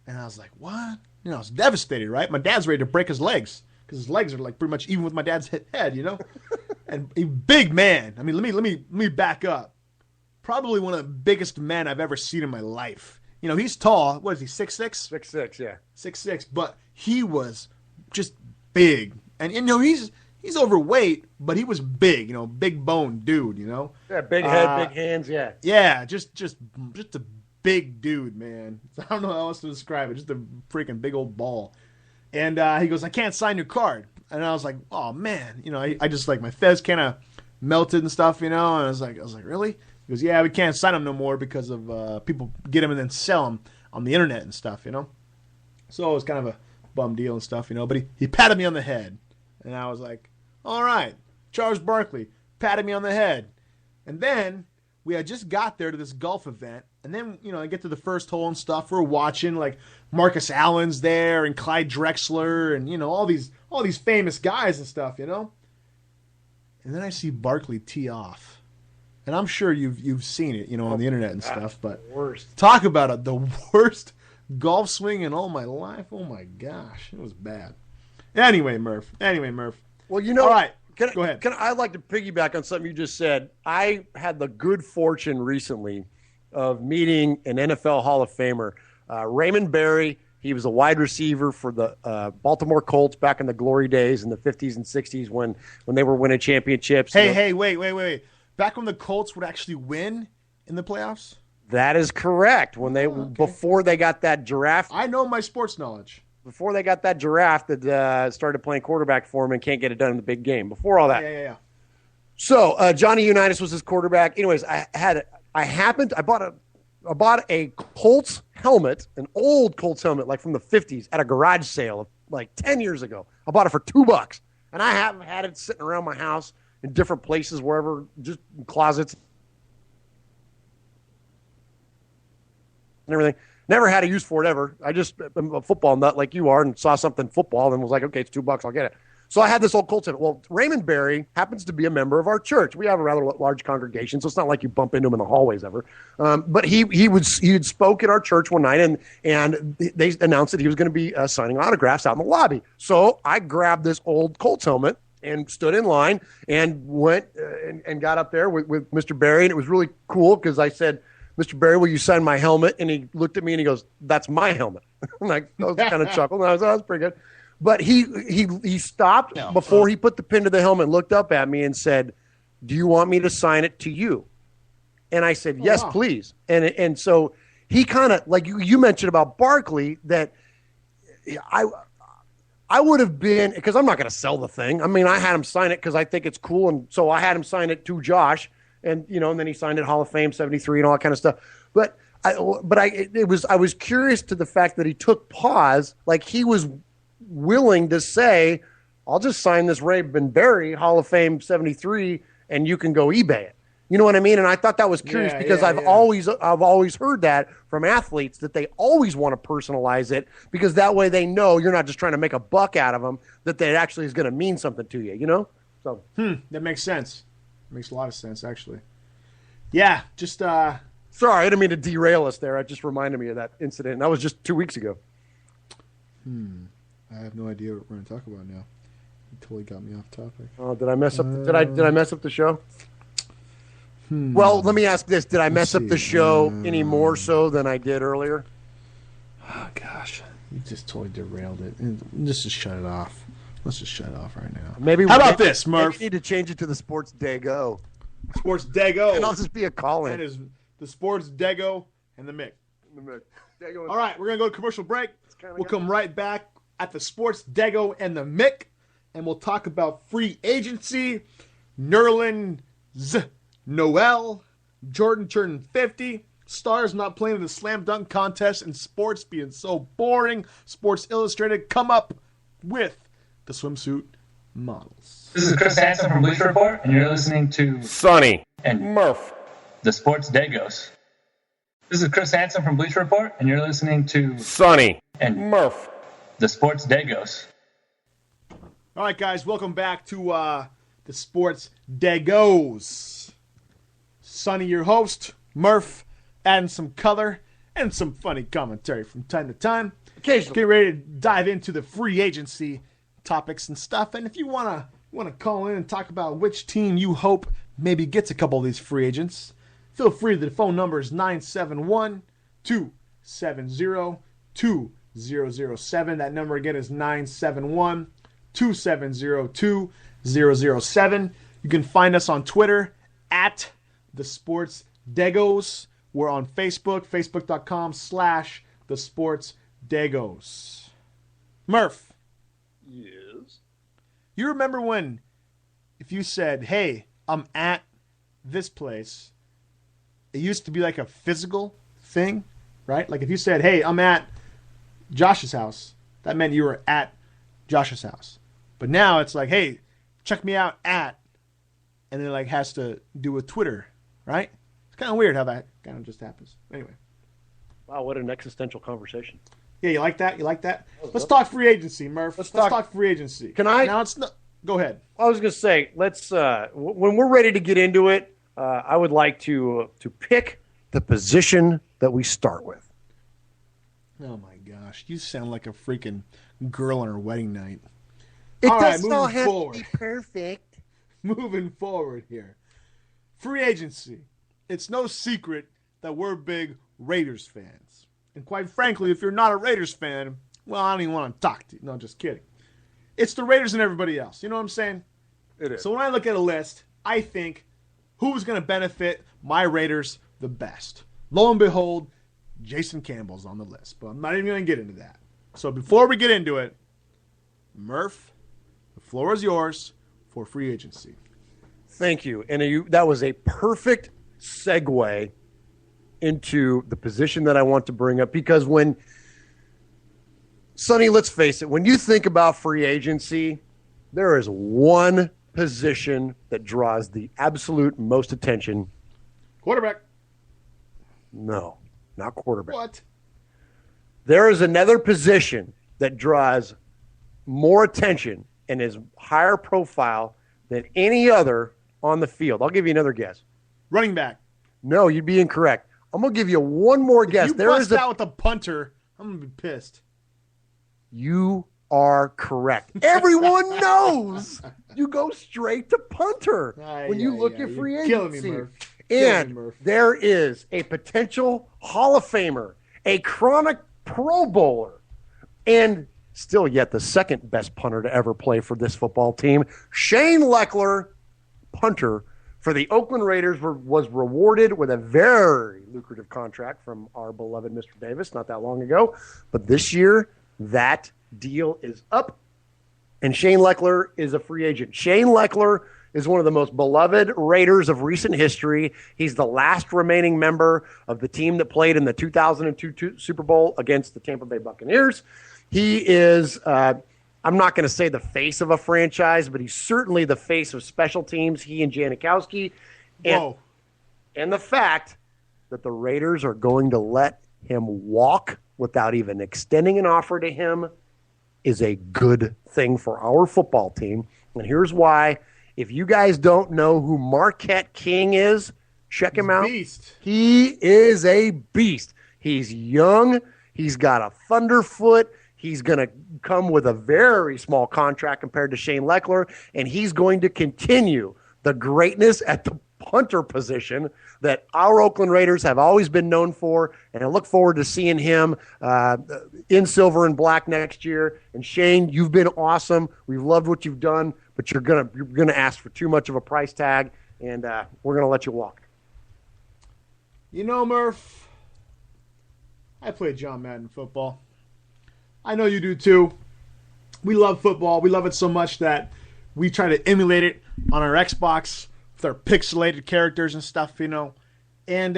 And I was like, "What?" I was devastated, right? My dad's ready to break his legs because his legs are like pretty much even with my dad's head, And a big man. I mean, let me back up. Probably one of the biggest men I've ever seen in my life. He's tall. What is he? 6'6"? 6'6", yeah. 6'6", but he was just big. And he's overweight, but he was big, big bone dude, Yeah, big head, big hands, yeah. Yeah, just a big dude, man. I don't know how else to describe it. Just a freaking big old ball. And he goes, "I can't sign your card." And I was like, "Oh man," I just like my fez kind of melted and stuff, And I was like, "Really?" He goes, "Yeah, we can't sign them no more because of people get them and then sell them on the internet and stuff, So it was kind of a bum deal and stuff, But he patted me on the head, and I was like, "All right, Charles Barkley patted me on the head." And then we had just got there to this golf event, and then I get to the first hole and stuff. We're watching like Marcus Allen's there and Clyde Drexler and all these famous guys and stuff, And then I see Barkley tee off, and I'm sure you've seen it, on the internet and stuff. But talk about the worst golf swing in all my life. Oh my gosh, it was bad. Anyway, Murph. Well, all right. Go ahead. I'd like to piggyback on something you just said. I had the good fortune recently of meeting an NFL Hall of Famer, Raymond Berry. He was a wide receiver for the Baltimore Colts back in the glory days in the 50s and 60s when they were winning championships. Hey, wait. Back when the Colts would actually win in the playoffs? That is correct. Before they got that giraffe. I know my sports knowledge. Before they got that giraffe that started playing quarterback for him and can't get it done in the big game. Before all that. Yeah. So Johnny Unitas was his quarterback. Anyways, I bought a Colts helmet, an old Colts helmet, like from the 50s, at a garage sale like 10 years ago. I bought it for $2, and I haven't had it sitting around my house in different places, wherever, just in closets and everything. Never had a use for it ever. I just am a football nut like you are and saw something football and was like, okay, it's $2, I'll get it. So I had this old Colts helmet. Well, Raymond Berry happens to be a member of our church. We have a rather large congregation, so it's not like you bump into him in the hallways ever. But he had spoke at our church one night, and they announced that he was going to be signing autographs out in the lobby. So I grabbed this old Colts helmet and stood in line and went and got up there with Mr. Berry, and it was really cool because I said, "Mr. Berry, will you sign my helmet?" And he looked at me and he goes, "That's my helmet." I'm like, I was kind of chuckled. And I was, "Oh, that's pretty good." But he stopped before he put the pin to the helmet, looked up at me and said, "Do you want me to sign it to you?" And I said, "Yes, please." And so he kind of, like you mentioned about Barkley, that I would have been, because I'm not going to sell the thing. I mean, I had him sign it because I think it's cool. And so I had him sign it to Josh. And, and then he signed it Hall of Fame 73 and all that kind of stuff. But I was curious to the fact that he took pause, like he was willing to say, "I'll just sign this Raymond Berry Hall of Fame 73 and you can go eBay it." You know what I mean? And I thought that was curious because I've always heard that from athletes, that they always want to personalize it because that way they know you're not just trying to make a buck out of them, that it actually is going to mean something to you, So that makes sense. Makes a lot of sense, actually. Yeah, just sorry, I didn't mean to derail us there. It just reminded me of that incident, and that was just 2 weeks ago. I have no idea what we're going to talk about now. You totally got me off topic. Oh, did I mess up? Did I mess up the show? Well, let me ask this: did I mess up the show any more so than I did earlier? Oh gosh, you just totally derailed it. Let's just shut it off. Let's just shut it off right now. How about this, Murph? Maybe we need to change it to the Sports Dego. Sports Dego. And I'll just be a call-in. That is the Sports Dego and the Mick. All right, we're going to go to commercial break. We'll come right back at the Sports Dego and the Mick, and we'll talk about free agency, Nerlens Noel, Jordan turning 50, stars not playing in the slam dunk contest, and sports being so boring. Sports Illustrated come up with the swimsuit models. This is Chris Hansen from Bleacher Report, and you're listening to Sonny and Murph, the Sports Degos. This is Chris Hansen from Bleacher Report, and you're listening to Sonny and Murph, the Sports Degos. All right, guys, welcome back to the Sports Degos. Sonny, your host, Murph, adding some color and some funny commentary from time to time. Occasionally. Get ready to dive into the free agency topics and stuff. And if you want to call in and talk about which team you hope maybe gets a couple of these free agents, feel free. The phone number is 971-270-2007. That number again is 971-270-2007. You can find us on Twitter at The Sports Degos. We're on Facebook, facebook.com/The Sports Degos. Murph. Yes. You remember when, if you said, hey, I'm at this place, it used to be like a physical thing, right? Like if you said, hey, I'm at Josh's house, that meant you were at Josh's house. But now it's like, hey, check me out at, and it like has to do with Twitter, right? It's kind of weird how that kind of just happens. Anyway. Wow, what an existential conversation. Yeah, you like that? You like that? Let's talk free agency, Murph. Let's talk free agency. Can I? Now it's not. Go ahead. I was going to say, let's. When we're ready to get into it, I would like to pick the position that we start with. Oh my gosh, you sound like a freaking girl on her wedding night. It All right, does not moving have forward. to be perfect. Moving forward here, free agency. It's no secret that we're big Raiders fans, and quite frankly, if you're not a Raiders fan, well, I don't even want to talk to you. No, just kidding. It's the Raiders and everybody else. You know what I'm saying? It is. So when I look at a list, I think who's going to benefit my Raiders the best. Lo and behold, Jason Campbell's on the list, but I'm not even going to get into that. So before we get into it, Murph, the floor is yours for free agency. Thank you. And that was a perfect segue into the position that I want to bring up, because Sonny, let's face it, when you think about free agency, there is one position that draws the absolute most attention. Quarterback. No, not quarterback. What? There is another position that draws more attention and is higher profile than any other on the field. I'll give you another guess. Running back. No, you'd be incorrect. I'm going to give you one more guess. If you bust out with a punter, I'm going to be pissed. You are correct. Everyone knows you go straight to punter when you look at free agency. Killing me, Murph. And there is a potential Hall of Famer, a chronic Pro Bowler, and still yet the second best punter to ever play for this football team, Shane Leckler, punter for the Oakland Raiders, was rewarded with a very lucrative contract from our beloved Mr. Davis not that long ago. But this year, that deal is up, and Shane Leckler is a free agent. Shane Leckler is one of the most beloved Raiders of recent history. He's the last remaining member of the team that played in the 2002 Super Bowl against the Tampa Bay Buccaneers. He is, I'm not going to say the face of a franchise, but he's certainly the face of special teams, he and Janikowski. And the fact that the Raiders are going to let him walk without even extending an offer to him is a good thing for our football team. And here's why. If you guys don't know who Marquette King is, check him out. Beast. He is a beast. He's young. He's got a thunderfoot. He's going to come with a very small contract compared to Shane Leckler, and he's going to continue the greatness at the punter position that our Oakland Raiders have always been known for, and I look forward to seeing him in silver and black next year. And Shane, you've been awesome. We've loved what you've done, but you're gonna ask for too much of a price tag, and we're gonna let you walk. You know, Murph, I played John Madden football. I know you do too. We love football. We love it so much that we try to emulate it on our Xbox with our pixelated characters and stuff, you know. And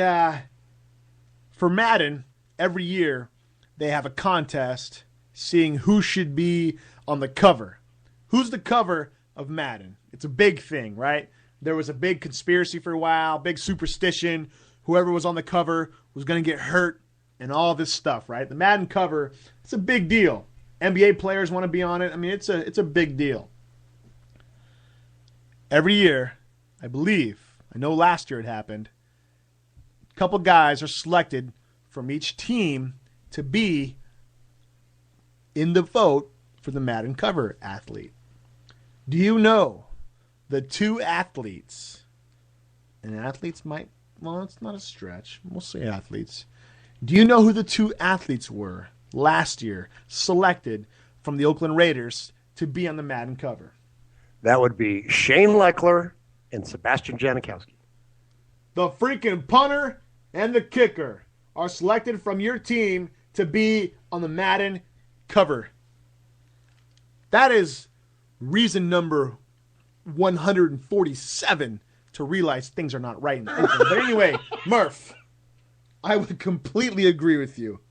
for Madden, every year they have a contest seeing who should be on the cover. Who's the cover of Madden? It's a big thing, right? There was a big conspiracy for a while, big superstition. Whoever was on the cover was going to get hurt and all this stuff, right? The Madden cover, it's a big deal. NBA players want to be on it. I mean, it's a big deal. Every year, I know last year it happened, a couple guys are selected from each team to be in the vote for the Madden cover athlete. Do you know the two athletes, and athletes might, well, it's not a stretch, we'll say athletes. Do you know who the two athletes were last year selected from the Oakland Raiders to be on the Madden cover? That would be Shane Leckler and Sebastian Janikowski. The freaking punter and the kicker are selected from your team to be on the Madden cover. That is reason number 147 to realize things are not right in Oakland. But anyway, Murph, I would completely agree with you.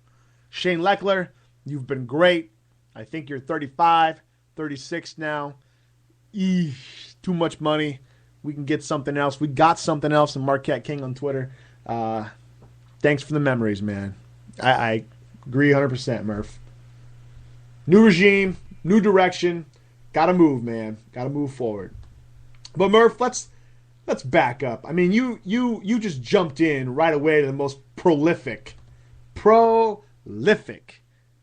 Shane Leckler, you've been great. I think you're 35, 36 now. Eesh, too much money. We can get something else. We got something else in Marquette King on Twitter. Thanks for the memories, man. I agree 100%, Murph. New regime, new direction. Got to move, man. Got to move forward. But Murph, let's back up. I mean, you just jumped in right away to the most prolific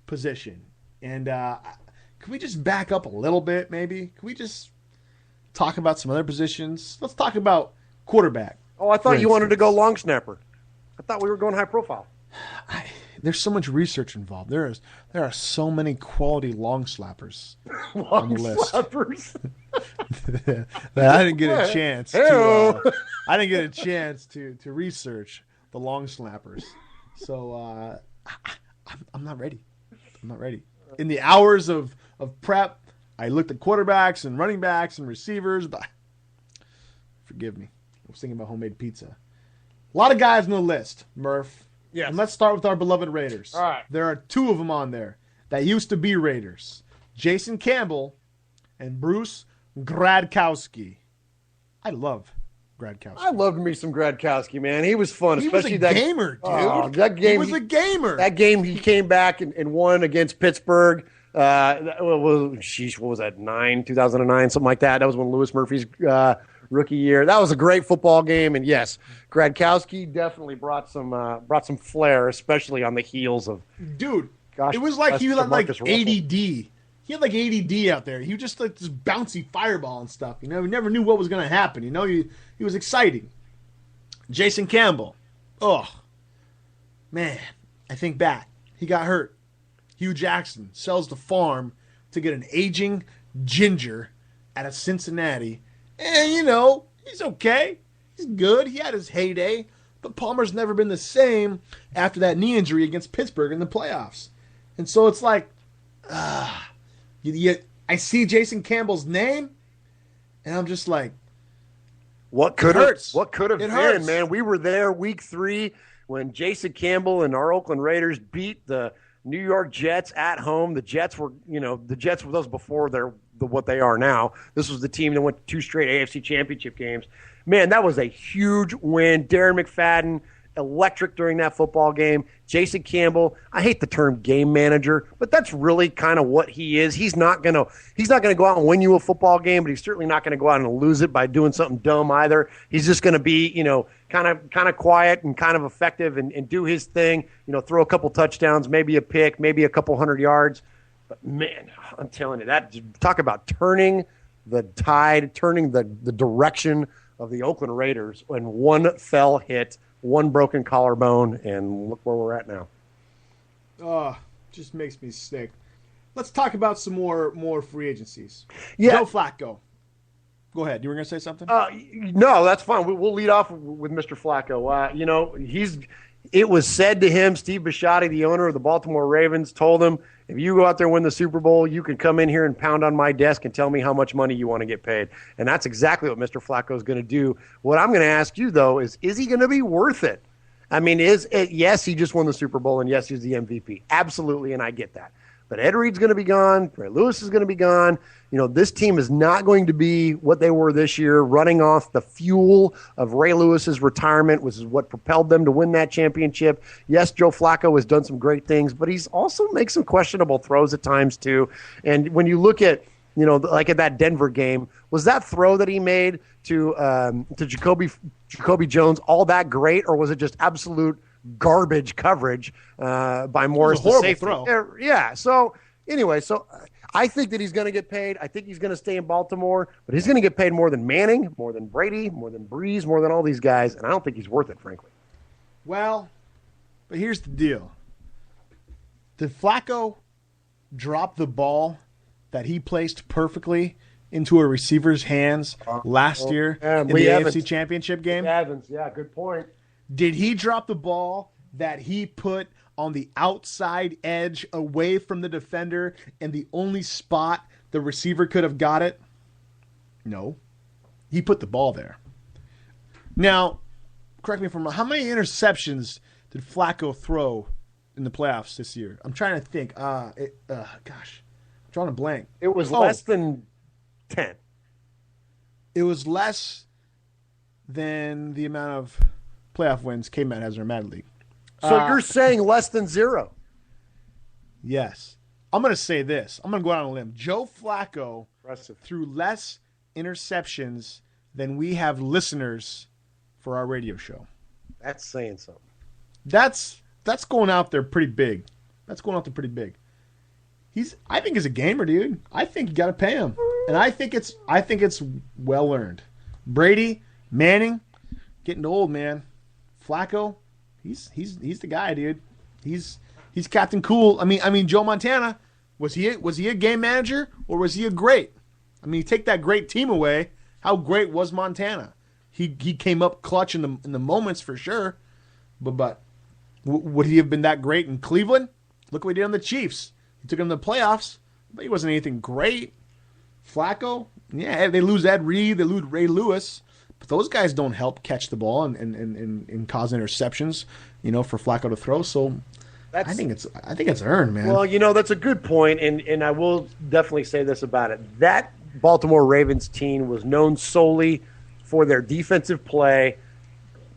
position. And can we just back up a little bit, maybe? Can we just talk about some other positions? Let's talk about quarterback. Oh, I thought you wanted to go long snapper. I thought we were going high profile. There's so much research involved. There are so many quality long slappers on the list. That I didn't get a chance. I didn't get a chance to research the long slappers. So I'm not ready. In the hours of prep, I looked at quarterbacks and running backs and receivers, but forgive me. I was thinking about homemade pizza. A lot of guys on the list, Murph. Yes. And let's start with our beloved Raiders. All right. There are two of them on there that used to be Raiders. Jason Campbell and Bruce Gradkowski. I love Gradkowski. I loved me some Gradkowski, man. He was fun. He especially was a gamer, dude. Oh, that game, he was a gamer. That game, he came back and won against Pittsburgh. What was that, 2009, something like that. That was when Louis Murphy's rookie year. That was a great football game, and yes, Gradkowski definitely brought some flair, especially on the heels of. Dude, it was like he had like ADD. He had like ADD out there. He was just like this bouncy fireball and stuff. You know, he never knew what was going to happen. You know, he was exciting. Jason Campbell. Oh, man. I think back. He got hurt. Hugh Jackson sells the farm to get an aging ginger out of Cincinnati. And, you know, he's okay. He's good. He had his heyday. But Palmer's never been the same after that knee injury against Pittsburgh in the playoffs. And so it's like, I see Jason Campbell's name, and I'm just like, what could have been, hurts. man? We were there week 3 when Jason Campbell and our Oakland Raiders beat the New York Jets at home. The Jets were those before they're what they are now. This was the team that went 2 straight AFC Championship games. Man, that was a huge win. Darren McFadden, electric during that football game. Jason Campbell, I hate the term game manager, but that's really kind of what he is. He's not gonna go out and win you a football game, but he's certainly not gonna go out and lose it by doing something dumb either. He's just gonna be, kind of quiet and kind of effective and do his thing. Throw a couple touchdowns, maybe a pick, maybe a couple 100 yards. But, man, I'm telling you, that talk about turning the tide, turning the direction of the Oakland Raiders when one fell hit, one broken collarbone, and look where we're at now. Oh, just makes me sick. Let's talk about some more free agencies. Yeah. Joe Flacco. Go ahead. You were going to say something? No, that's fine. We'll lead off with Mr. Flacco. It was said to him, Steve Bisciotti, the owner of the Baltimore Ravens, told him, if you go out there and win the Super Bowl, you can come in here and pound on my desk and tell me how much money you want to get paid. And that's exactly what Mr. Flacco is going to do. What I'm going to ask you, though, is he going to be worth it? I mean, yes, he just won the Super Bowl, and yes, he's the MVP. Absolutely, and I get that. But Ed Reed's going to be gone. Ray Lewis is going to be gone. This team is not going to be what they were this year, running off the fuel of Ray Lewis's retirement, which is what propelled them to win that championship. Yes, Joe Flacco has done some great things, but he's also made some questionable throws at times too. And when you look at, like at that Denver game, was that throw that he made to Jacoby Jones all that great, or was it just absolute garbage coverage by Morris? It was a horrible throw. Yeah. So anyway, I think that he's going to get paid. I think he's going to stay in Baltimore, but he's going to get paid more than Manning, more than Brady, more than Breeze, more than all these guys, and I don't think he's worth it, frankly. Well, but here's the deal. Did Flacco drop the ball that he placed perfectly into a receiver's hands last year in the AFC Championship game? Evans, yeah, good point. Did he drop the ball that he put on the outside edge away from the defender and the only spot the receiver could have got it? No. He put the ball there. Now, correct me if I'm wrong, how many interceptions did Flacco throw in the playoffs this year? I'm trying to think. Gosh, I'm drawing a blank. It was less than 10. It was less than the amount of playoff wins K-Man has in our Madden League. So you're saying less than 0? Yes. I'm going to say this. I'm going to go out on a limb. Joe Flacco threw less interceptions than we have listeners for our radio show. That's saying something. That's going out there pretty big. I think he's a gamer, dude. I think you got to pay him. And I think it's well earned. Brady, Manning, getting old, man. Flacco, he's the guy, dude. He's Captain Cool. I mean Joe Montana, was he a game manager or was he a great? I mean, you take that great team away, how great was Montana? He came up clutch in the moments for sure. But would he have been that great in Cleveland? Look what he did on the Chiefs. He took them to the playoffs, but he wasn't anything great. Flacco, yeah, they lose Ed Reed, they lose Ray Lewis. But those guys don't help catch the ball and cause interceptions, for Flacco to throw. So I think it's earned, man. Well, that's a good point, and I will definitely say this about it. That Baltimore Ravens team was known solely for their defensive play,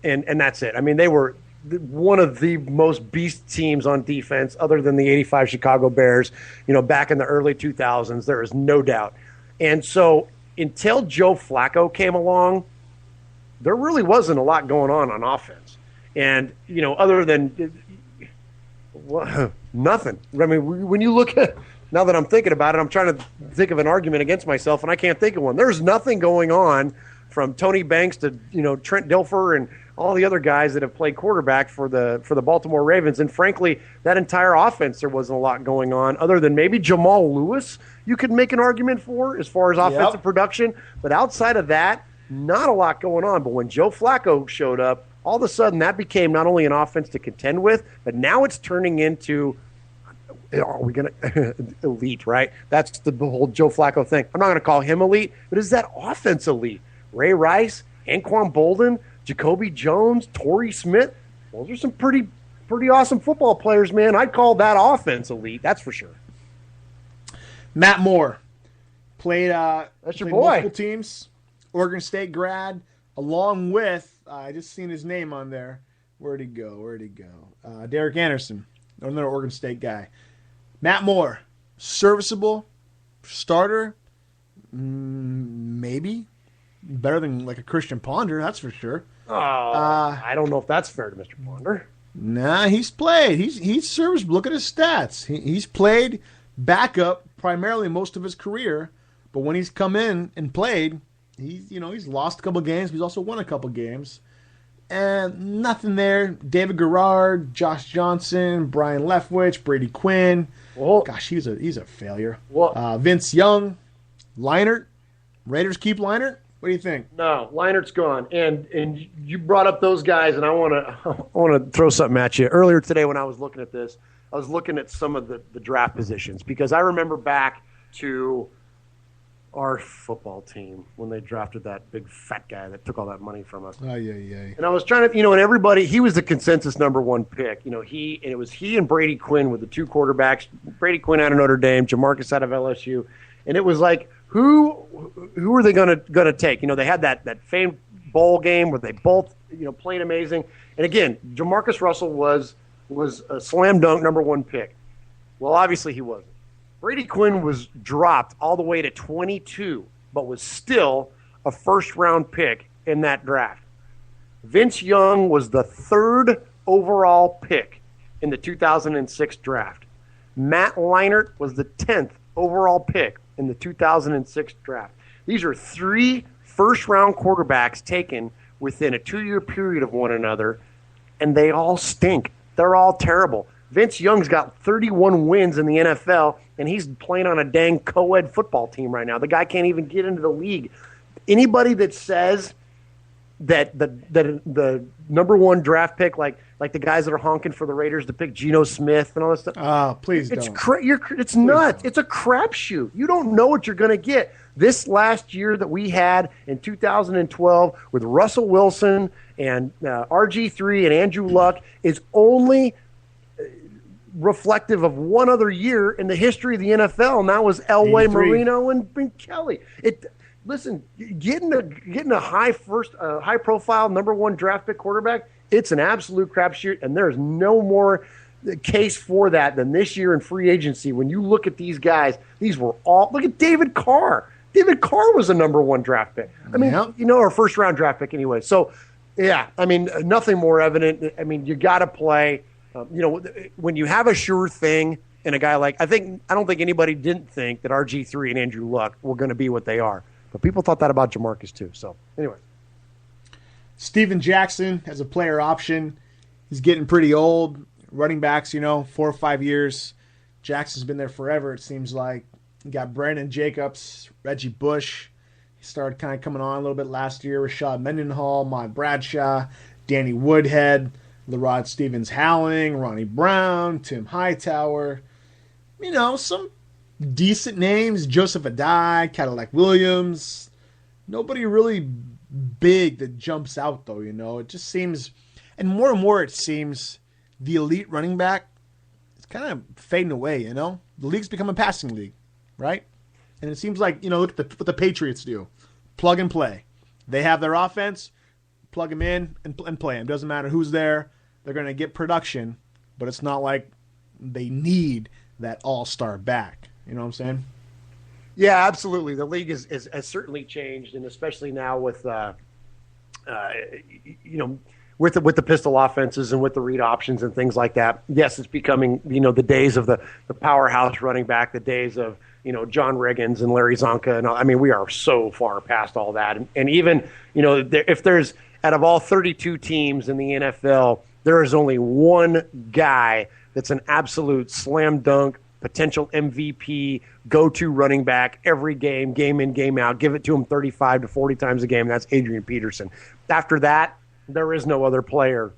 and that's it. I mean, they were one of the most beast teams on defense other than the 85 Chicago Bears, back in the early 2000s. There is no doubt. And so until Joe Flacco came along, there really wasn't a lot going on offense. And, other than nothing. I mean, when you look at, now that I'm thinking about it, I'm trying to think of an argument against myself, and I can't think of one. There's nothing going on from Tony Banks to, Trent Dilfer and all the other guys that have played quarterback for the Baltimore Ravens. And frankly, that entire offense, there wasn't a lot going on other than maybe Jamal Lewis you could make an argument for as far as offensive production. But outside of that, not a lot going on. But when Joe Flacco showed up, all of a sudden that became not only an offense to contend with, but now it's turning into, are we going to elite, right? That's the whole Joe Flacco thing. I'm not going to call him elite, but is that offense elite? Ray Rice, Anquan Bolden, Jacoby Jones, Torrey Smith. Those are some pretty awesome football players, man. I'd call that offense elite, that's for sure. Matt Moore played that's your played boy. Multiple teams. Oregon State grad, along with, I just seen his name on there. Where'd he go? Derek Anderson, another Oregon State guy. Matt Moore, serviceable, starter, maybe. Better than like a Christian Ponder, that's for sure. I don't know if that's fair to Mr. Ponder. Nah, he's played. He's serviceable. Look at his stats. He's played backup primarily most of his career, but when he's come in and played, he's lost a couple games, but he's also won a couple games. And nothing there. David Garrard, Josh Johnson, Brian Leftwich, Brady Quinn. Well, gosh, he's a failure. Well, Vince Young, Leinart. Raiders keep Leinart? What do you think? No, Leinert's gone. And you brought up those guys, and I want to throw something at you. Earlier today when I was looking at this, I was looking at some of the draft positions because I remember back to our football team when they drafted that big fat guy that took all that money from us. And I was trying to, and everybody, he was the consensus number one pick. It was he and Brady Quinn were the two quarterbacks. Brady Quinn out of Notre Dame, Jamarcus out of LSU. And it was like, who are they gonna take? They had that famed bowl game where they both, played amazing. And again, Jamarcus Russell was a slam dunk number one pick. Well, obviously he wasn't. Brady Quinn was dropped all the way to 22, but was still a first-round pick in that draft. Vince Young was the third overall pick in the 2006 draft. Matt Leinart was the 10th overall pick in the 2006 draft. These are three first-round quarterbacks taken within a 2-year period of one another, and they all stink. They're all terrible. Vince Young's got 31 wins in the NFL, and he's playing on a dang co-ed football team right now. The guy can't even get into the league. Anybody that says that the number one draft pick, like the guys that are honking for the Raiders to pick Geno Smith and all this stuff. Oh, please don't. It's nuts. It's a crapshoot. You don't know what you're going to get. This last year that we had in 2012 with Russell Wilson and RG3 and Andrew Luck is only reflective of one other year in the history of the NFL, and that was Elway, Marino, and Kelly. Listen, getting a high profile number one draft pick quarterback, it's an absolute crapshoot, and there's no more case for that than this year in free agency. When you look at these guys, these were all. Look at David Carr. David Carr was a number one draft pick. I mean, or first round draft pick anyway. So, yeah, I mean, nothing more evident. I mean, you got to play. When you have a sure thing and a guy I don't think anybody didn't think that RG3 and Andrew Luck were going to be what they are. But people thought that about Jamarcus too. So, anyway. Steven Jackson as a player option. He's getting pretty old. Running backs, 4 or 5 years. Jackson's been there forever, it seems like. You got Brandon Jacobs, Reggie Bush. He started kind of coming on a little bit last year. Rashad Mendenhall, Mont Bradshaw, Danny Woodhead, LeRod Stevens-Howling, Ronnie Brown, Tim Hightower. Some decent names. Joseph Adai, Cadillac Williams. Nobody really big that jumps out, though, It just seems, and more it seems, the elite running back is kind of fading away, The league's become a passing league, right? And it seems like, look at what the Patriots do. Plug and play. They have their offense, plug them in and play them. Doesn't matter who's there. They're going to get production, but it's not like they need that all-star back. You know what I'm saying? Yeah, absolutely. The league has certainly changed, and especially now with with the pistol offenses and with the read options and things like that. Yes, it's becoming the days of the powerhouse running back, the days of John Riggins and Larry Zonka, and I mean we are so far past all that. And even if there's out of all 32 teams in the NFL, there is only one guy that's an absolute slam dunk, potential MVP, go-to running back every game in, game out. Give it to him 35 to 40 times a game. That's Adrian Peterson. After that, there is no other player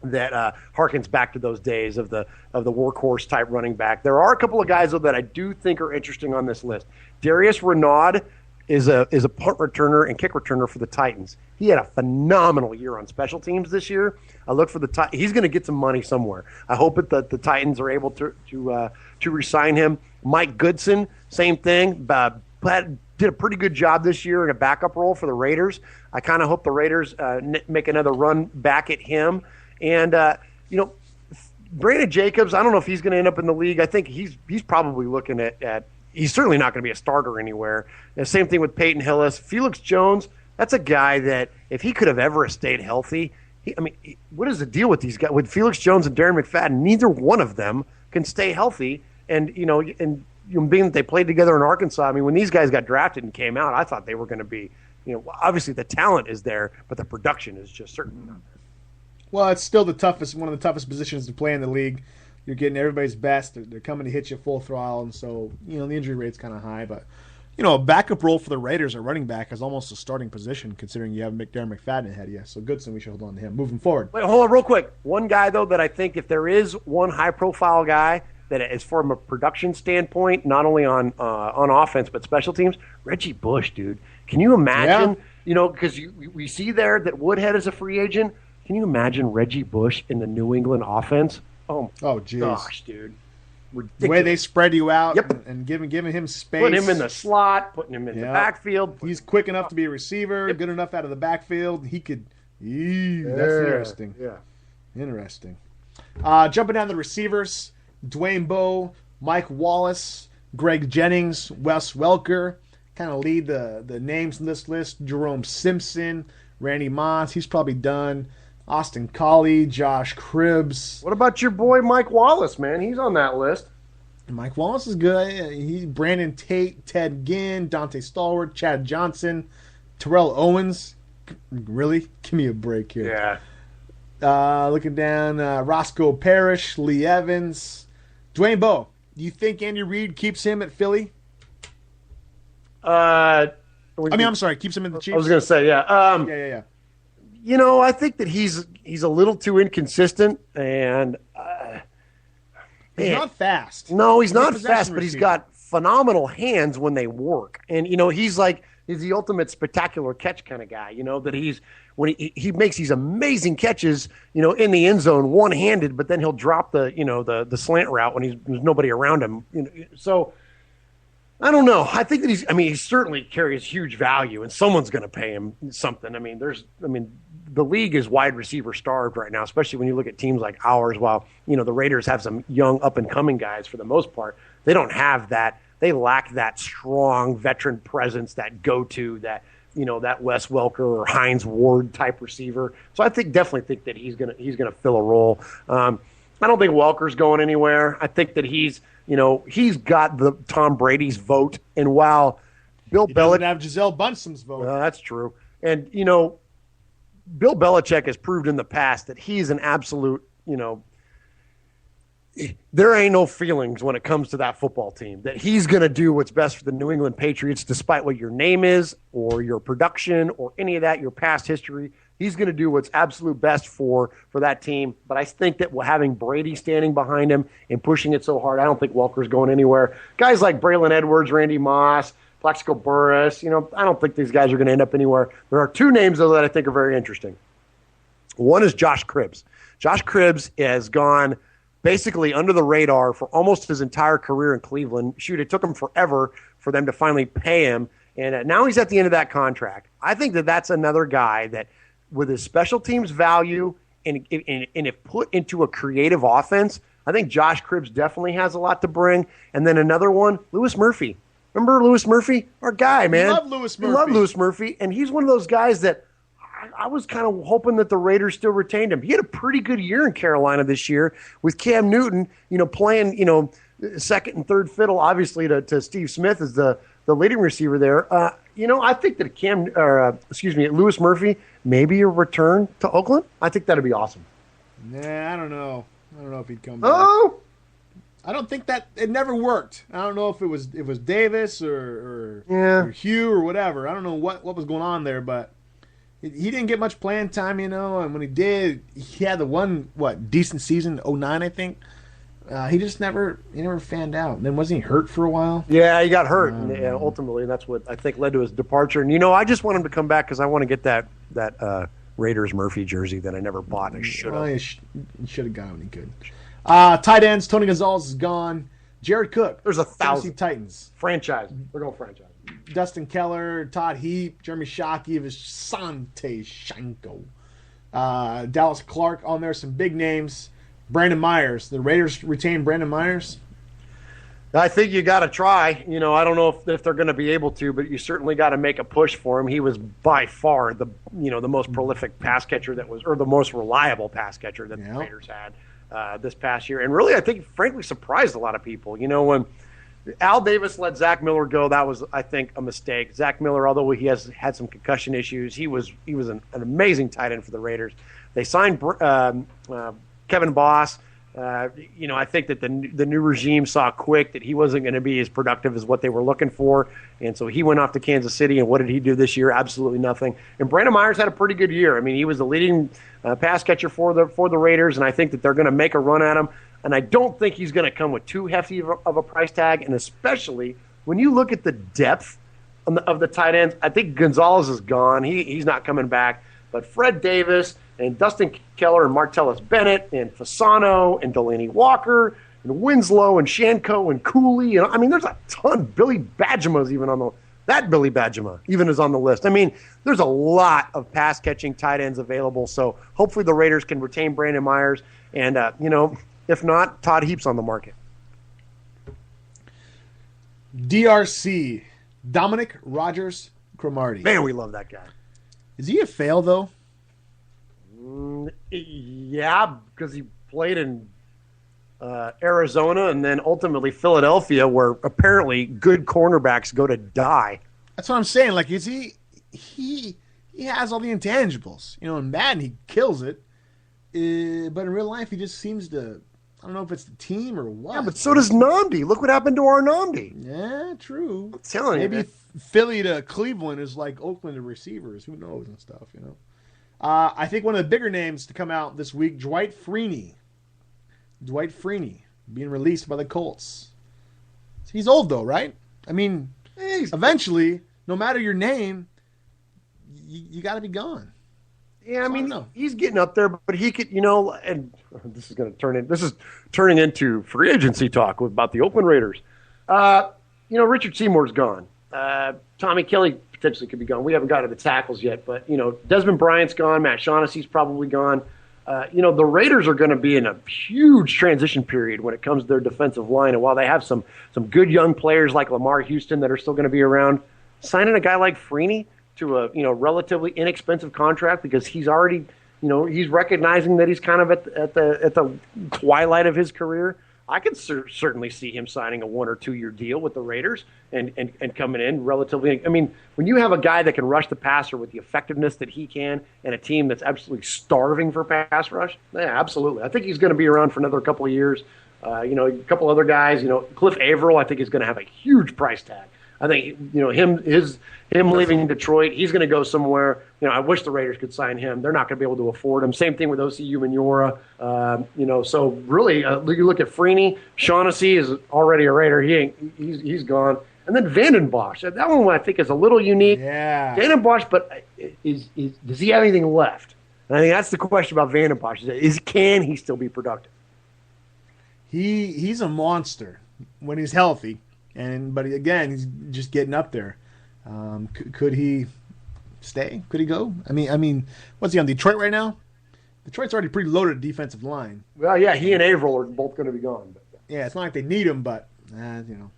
that harkens back to those days of the workhorse type running back. There are a couple of guys though that I do think are interesting on this list. Darius Renaud is a punt returner and kick returner for the Titans. He had a phenomenal year on special teams this year. I look for he's going to get some money somewhere. I hope that the Titans are able to re-sign him. Mike Goodson, same thing. Did a pretty good job this year in a backup role for the Raiders. I kind of hope the Raiders make another run back at him. And Brandon Jacobs, I don't know if he's going to end up in the league. I think he's probably looking at he's certainly not going to be a starter anywhere. And same thing with Peyton Hillis. Felix Jones, that's a guy that if he could have ever stayed healthy, what is the deal with these guys? With Felix Jones and Darren McFadden, neither one of them can stay healthy And being that they played together in Arkansas, I mean, when these guys got drafted and came out, I thought they were going to be, obviously the talent is there, but the production is just certainly not there. Well, it's still one of the toughest positions to play in the league. You're getting everybody's best. They're coming to hit you full throttle, and so the injury rate's kind of high. But a backup role for the Raiders, a running back, is almost a starting position considering you have Darren McFadden ahead of you. So Goodson, we should hold on to him moving forward. Wait, hold on real quick. One guy though that I think if there is one high-profile guy that is from a production standpoint, not only on offense but special teams, Reggie Bush, dude. Can you imagine? Because we see there that Woodhead is a free agent. Can you imagine Reggie Bush in the New England offense? Oh jeez. Gosh, dude. Ridiculous. The way they spread you out Yep. and giving him space. Putting him in the slot, putting him in the backfield. He's quick enough to be a receiver, good enough out of the backfield. He could – that's interesting. Yeah. Interesting. Jumping down the receivers, Dwayne Bowe, Mike Wallace, Greg Jennings, Wes Welker kind of lead the names in this list. Jerome Simpson, Randy Moss, he's probably done. Austin Collie, Josh Cribbs. What about your boy Mike Wallace, man? He's on that list. Mike Wallace is good. Brandon Tate, Ted Ginn, Dante Stallworth, Chad Johnson, Terrell Owens. Really? Give me a break here. Yeah. Looking down, Roscoe Parrish, Lee Evans. Dwayne Bowe. Do you think Andy Reid keeps him at Philly? I'm sorry, keeps him in the Chiefs? I was going to say, yeah. Yeah. I think that he's a little too inconsistent, and he's not fast. No, he's not fast, but receiver. he's got phenomenal hands when they work. And he's the ultimate spectacular catch kind of guy. That when he makes these amazing catches, in the end zone one-handed, but then he'll drop the slant route when there's nobody around him. So I don't know. I think that he certainly carries huge value, and someone's going to pay him something. The league is wide receiver starved right now, especially when you look at teams like ours. While the Raiders have some young up and coming guys for the most part, they don't have that. They lack that strong veteran presence, that go-to, that Wes Welker or Hines Ward type receiver. So I definitely think that he's gonna fill a role. I don't think Welker's going anywhere. I think that he's got the Tom Brady's vote, and while Bill Belichick doesn't have Gisele Bundchen's vote. That's true, and Bill Belichick has proved in the past that he's an absolute, there ain't no feelings when it comes to that football team, that he's going to do what's best for the New England Patriots despite what your name is or your production or any of that, your past history. He's going to do what's absolute best for that team. But I think that having Brady standing behind him and pushing it so hard, I don't think Welker's going anywhere. Guys like Braylon Edwards, Randy Moss, Plaxico Burress, I don't think these guys are going to end up anywhere. There are two names, though, that I think are very interesting. One is Josh Cribbs. Josh Cribbs has gone basically under the radar for almost his entire career in Cleveland. Shoot, it took him forever for them to finally pay him, and now he's at the end of that contract. I think that that's another guy that, with his special teams value and if put into a creative offense, I think Josh Cribbs definitely has a lot to bring. And then another one, Louis Murphy. Remember Louis Murphy? Our guy, man. Love Louis Murphy. We love Louis Murphy, and he's one of those guys that I was kind of hoping that the Raiders still retained him. He had a pretty good year in Carolina this year with Cam Newton, playing, second and third fiddle, obviously, to Steve Smith as the leading receiver there. I think that Louis Murphy, maybe a return to Oakland. I think that'd be awesome. Nah, I don't know. I don't know if he'd come back. Oh, I don't think that it never worked. I don't know if it was Davis or Hugh or whatever. I don't know what was going on there, but he didn't get much playing time, and when he did, he had the one decent season, 2009, I think. He just never fanned out. And then wasn't he hurt for a while? Yeah, he got hurt, and ultimately that's what I think led to his departure. And I just want him to come back because I want to get that Raiders Murphy jersey that I never bought. And I should have. You should have got it when he could. Tight ends, Tony Gonzalez is gone. Jared Cook. There's 1,000. Tennessee Titans. Franchise. We're going franchise. Dustin Keller, Todd Heap, Jeremy Shockey, Visante Shanko. Dallas Clark on there, some big names. Brandon Myers. The Raiders retain Brandon Myers? I think you got to try. I don't know if they're going to be able to, but you certainly got to make a push for him. He was by far the most prolific pass catcher or the most reliable pass catcher that the Raiders had. this past year. And really, I think, frankly, surprised a lot of people. You know, when Al Davis let Zach Miller go, that was, I think, a mistake. Zach Miller, although he has had some concussion issues, he was an amazing tight end for the Raiders. They signed Kevin Boss. You know, I think that the new regime saw quick that he wasn't going to be as productive as what they were looking for, and so he went off to Kansas City. And what did he do this year? Absolutely nothing. And Brandon Myers had a pretty good year. I mean, he was the leading pass catcher for the Raiders, and I think that they're going to make a run at him. And I don't think he's going to come with too hefty of a price tag, and especially when you look at the depth of the tight ends. I think Gonzalez is gone. He's not coming back. But Fred Davis and Dustin Keller and Martellus Bennett and Fasano and Delaney Walker and Winslow and Shanko and Cooley. And I mean, there's a ton. Billy Badgema's even on Billy Badgema even is on the list. I mean, there's a lot of pass-catching tight ends available. So hopefully the Raiders can retain Brandon Myers. And, you know, if not, Todd Heap's on the market. DRC, Dominic Rogers Cromartie. Man, we love that guy. Is he a fail, though? Yeah, because he played in Arizona and then ultimately Philadelphia, where apparently good cornerbacks go to die. That's what I'm saying. Like, is he has all the intangibles. You know, in Madden, he kills it. But in real life, he just seems to, I don't know if it's the team or what. Yeah, but so does Namdi. Look what happened to our Namdi. Yeah, true. I'm telling you. Maybe Philly to Cleveland is like Oakland to receivers. Who knows and stuff, you know. I think one of the bigger names to come out this week, Dwight Freeney. Dwight Freeney being released by the Colts. He's old, though, right? I mean, eventually, no matter your name, you got to be gone. Yeah, I mean, he's getting up there, but he could, you know, and this is turning into free agency talk about the Oakland Raiders. You know, Richard Seymour's gone. Tommy Kelly potentially could be gone. We haven't got to the tackles yet, but, you know, Desmond Bryant's gone. Matt Shaughnessy's probably gone. You know, the Raiders are going to be in a huge transition period when it comes to their defensive line. And while they have some good young players like Lamar Houston that are still going to be around, signing a guy like Freeney to a, you know, relatively inexpensive contract because he's already, you know, he's recognizing that he's kind of at the twilight of his career. I could certainly see him signing a 1 or 2 year deal with the Raiders and coming in relatively. I mean, when you have a guy that can rush the passer with the effectiveness that he can and a team that's absolutely starving for pass rush, yeah, absolutely. I think he's going to be around for another couple of years. You know, a couple other guys, you know, Cliff Averill, I think is going to have a huge price tag. I think, you know, him leaving Detroit, he's going to go somewhere. You know, I wish the Raiders could sign him. They're not going to be able to afford him. Same thing with OCU Manura. You know, so really, you look at Freeney. Shaughnessy is already a Raider. He's gone. And then Vanden Bosch. That one I think is a little unique. Yeah. Vanden Bosch, but does he have anything left? And I think that's the question about Vanden Bosch. Can he still be productive? He's a monster when he's healthy. But again, he's just getting up there. Could he stay? Could he go? I mean, what's he on Detroit right now? Detroit's already pretty loaded defensive line. Well, yeah, he and Averill are both going to be gone. But. Yeah, it's not like they need him, but you know,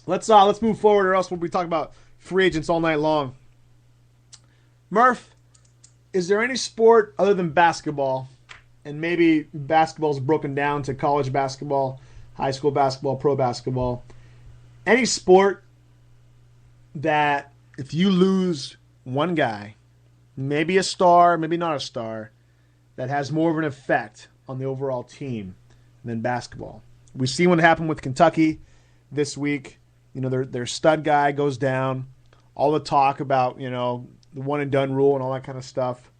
let's move forward, or else we'll be talking about free agents all night long. Murph, is there any sport other than basketball, and maybe basketball's broken down to college basketball, high school basketball, pro basketball? Any sport that if you lose one guy, maybe a star, maybe not a star, that has more of an effect on the overall team than basketball. We've seen what happened with Kentucky this week. You know, their stud guy goes down. All the talk about, you know, the one and done rule and all that kind of stuff.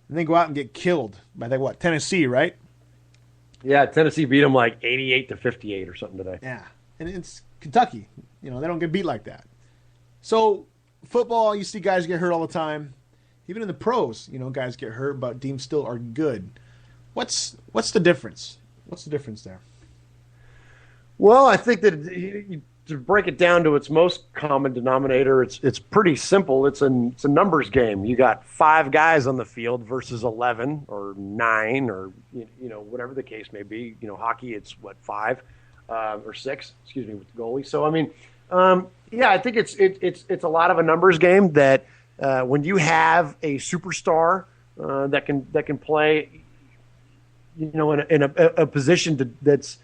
And then go out and get killed by Tennessee, right? Yeah, Tennessee beat them like 88-58 or something today. Yeah, and it's Kentucky. You know, they don't get beat like that. So football, you see guys get hurt all the time. Even in the pros, you know, guys get hurt, but teams still are good. What's the difference? What's the difference there? Well, I think that to break it down to its most common denominator, it's pretty simple. It's a numbers game. You got 5 guys on the field versus 11 or 9 or you know whatever the case may be. You know, hockey it's 5 or 6. Excuse me, with the goalie. So I mean, yeah, I think it's a lot of a numbers game that when you have a superstar that can play. in a position that's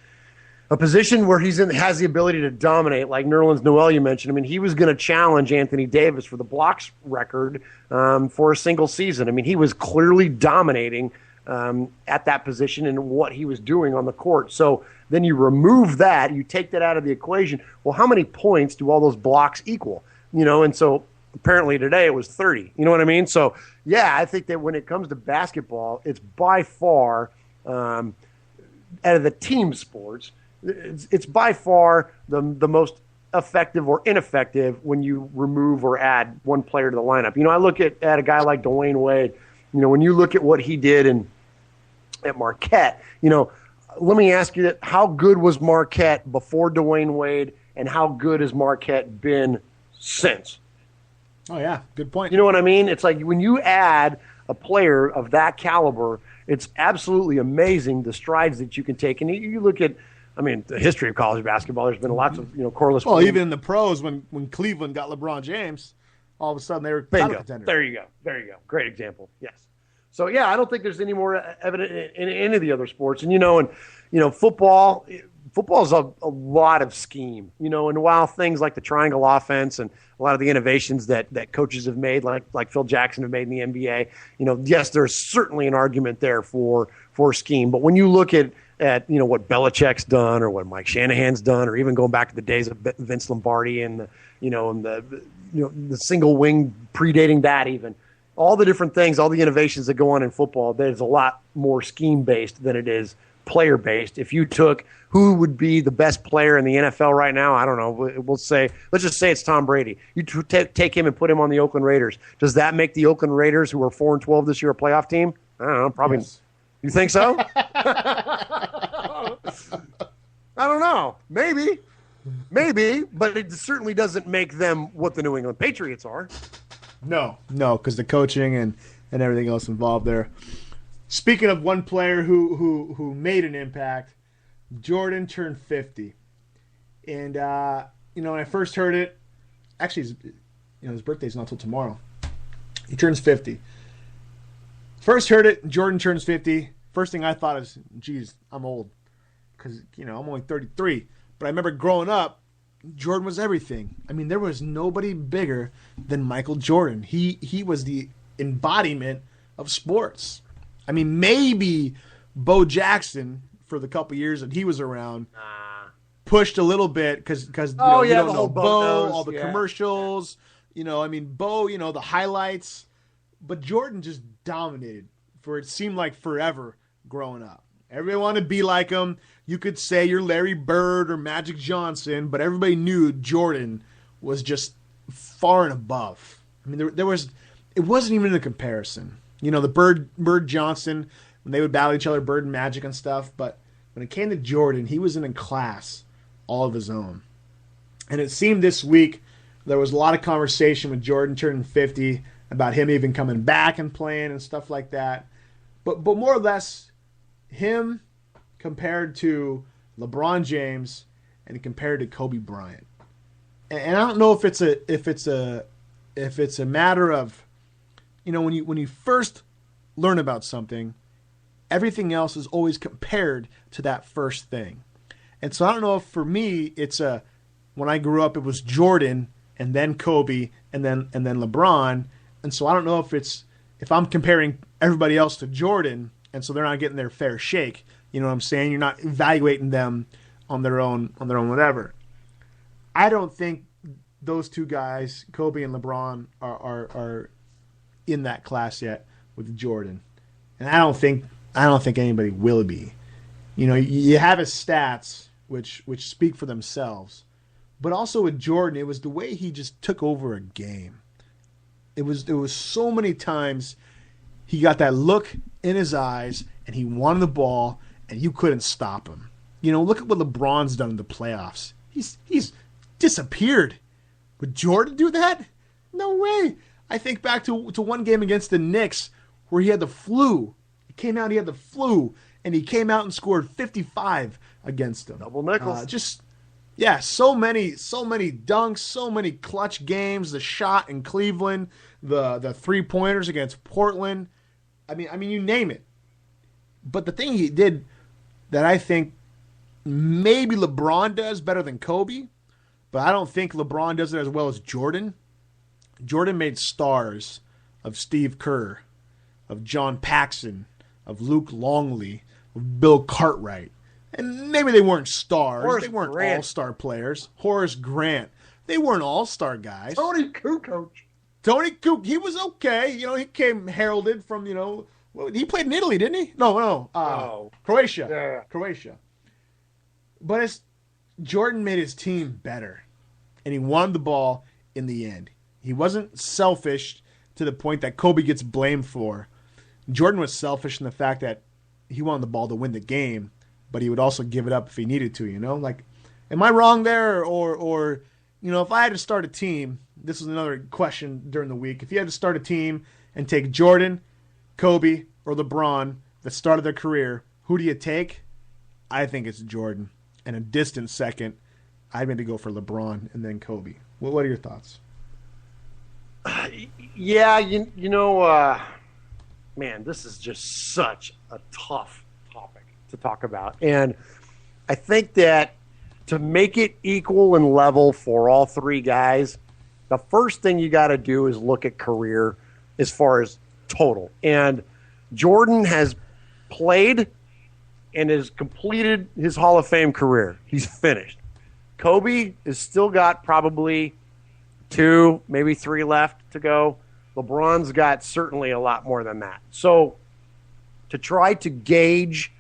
a position where has the ability to dominate, like Nerlens Noel you mentioned. I mean, he was going to challenge Anthony Davis for the blocks record for a single season. I mean, he was clearly dominating at that position and what he was doing on the court. So then you remove that, you take that out of the equation. Well, how many points do all those blocks equal? And so apparently today it was 30. You know what I mean? So, yeah, I think that when it comes to basketball, it's by far, out of the team sports, it's by far the most effective or ineffective when you remove or add one player to the lineup. I look at a guy like Dwayne Wade. When you look at what he did at Marquette, let me ask you that: how good was Marquette before Dwayne Wade, and how good has Marquette been since? Oh, yeah, good point. You know what I mean? It's like when you add a player of that caliber, it's absolutely amazing the strides that you can take. And you look at, the history of college basketball, there's been lots of, correlation. Well, even in the pros, when Cleveland got LeBron James, all of a sudden they were title contenders. There you go. Great example. Yes. So, yeah, I don't think there's any more evident in any of the other sports. And, football is a lot of scheme, and while things like the triangle offense and a lot of the innovations that coaches have made, like Phil Jackson have made in the NBA, yes, there's certainly an argument there for scheme. But when you look at what Belichick's done or what Mike Shanahan's done, or even going back to the days of Vince Lombardi and the single wing predating that, even all the different things, all the innovations that go on in football, there's a lot more scheme based than it is player based. If you took who would be the best player in the NFL right now, I don't know. Let's just say it's Tom Brady. You take him and put him on the Oakland Raiders. Does that make the Oakland Raiders, who are 4-12 this year, a playoff team? I don't know. Probably. Yes. You think so? I don't know. Maybe, but it certainly doesn't make them what the New England Patriots are. No, because the coaching and everything else involved there. Speaking of one player who made an impact, Jordan turned 50, and when I first heard it, actually, his birthday's not till tomorrow. He turns 50. First heard it, Jordan turns 50. First thing I thought is, geez, I'm old, because I'm only 33. But I remember growing up, Jordan was everything. There was nobody bigger than Michael Jordan. He was the embodiment of sports. Maybe Bo Jackson, for the couple years that he was around, pushed a little bit because you don't know Bo, all the commercials. Bo, the highlights. But Jordan just dominated for it seemed like forever growing up. Everybody wanted to be like him. You could say you're Larry Bird or Magic Johnson, but everybody knew Jordan was just far and above. There was, it wasn't even a comparison. The Bird Johnson, when they would battle each other, Bird and Magic and stuff. But when it came to Jordan, he was in a class all of his own. And it seemed this week there was a lot of conversation with Jordan turning 50 about him even coming back and playing and stuff like that. But more or less, him compared to LeBron James and compared to Kobe Bryant. And I don't know if it's a matter of, when you first learn about something, everything else is always compared to that first thing. And so I don't know if for me when I grew up it was Jordan and then Kobe and then LeBron. And so I don't know if I'm comparing everybody else to Jordan and so they're not getting their fair shake. You know what I'm saying? You're not evaluating them on their own whatever. I don't think those two guys, Kobe and LeBron, are in that class yet with Jordan. And I don't think anybody will be. You have his stats which speak for themselves. But also with Jordan, it was the way he just took over a game. It was so many times he got that look in his eyes and he wanted the ball and you couldn't stop him. Look at what LeBron's done in the playoffs. He's disappeared. Would Jordan do that? No way. I think back to one game against the Knicks where he had the flu. He came out, he had the flu, and he came out and scored 55 against them. Double nickels. So many dunks, so many clutch games. The shot in Cleveland, the 3-pointers against Portland. You name it. But the thing he did that I think maybe LeBron does better than Kobe, but I don't think LeBron does it as well as Jordan. Jordan made stars of Steve Kerr, of John Paxson, of Luke Longley, of Bill Cartwright. And maybe they weren't stars. They weren't all-star players. Horace Grant. They weren't all-star guys. Tony Kukoc. Tony Kukoc, he was okay. He came heralded from, he played in Italy, didn't he? No. Croatia. Yeah. Croatia. But Jordan made his team better. And he won the ball in the end. He wasn't selfish to the point that Kobe gets blamed for. Jordan was selfish in the fact that he wanted the ball to win the game, but he would also give it up if he needed to, Like, am I wrong there? Or if I had to start a team, this is another question during the week. If you had to start a team and take Jordan, Kobe, or LeBron that started their career, who do you take? I think it's Jordan. And a distant second, I'd maybe go for LeBron and then Kobe. What are your thoughts? Yeah, man, this is just such a tough topic to talk about. And I think that to make it equal and level for all three guys, the first thing you got to do is look at career as far as total. And Jordan has played and has completed his Hall of Fame career. He's finished. Kobe has still got probably 2, maybe 3 left to go. LeBron's got certainly a lot more than that. So to try to gauge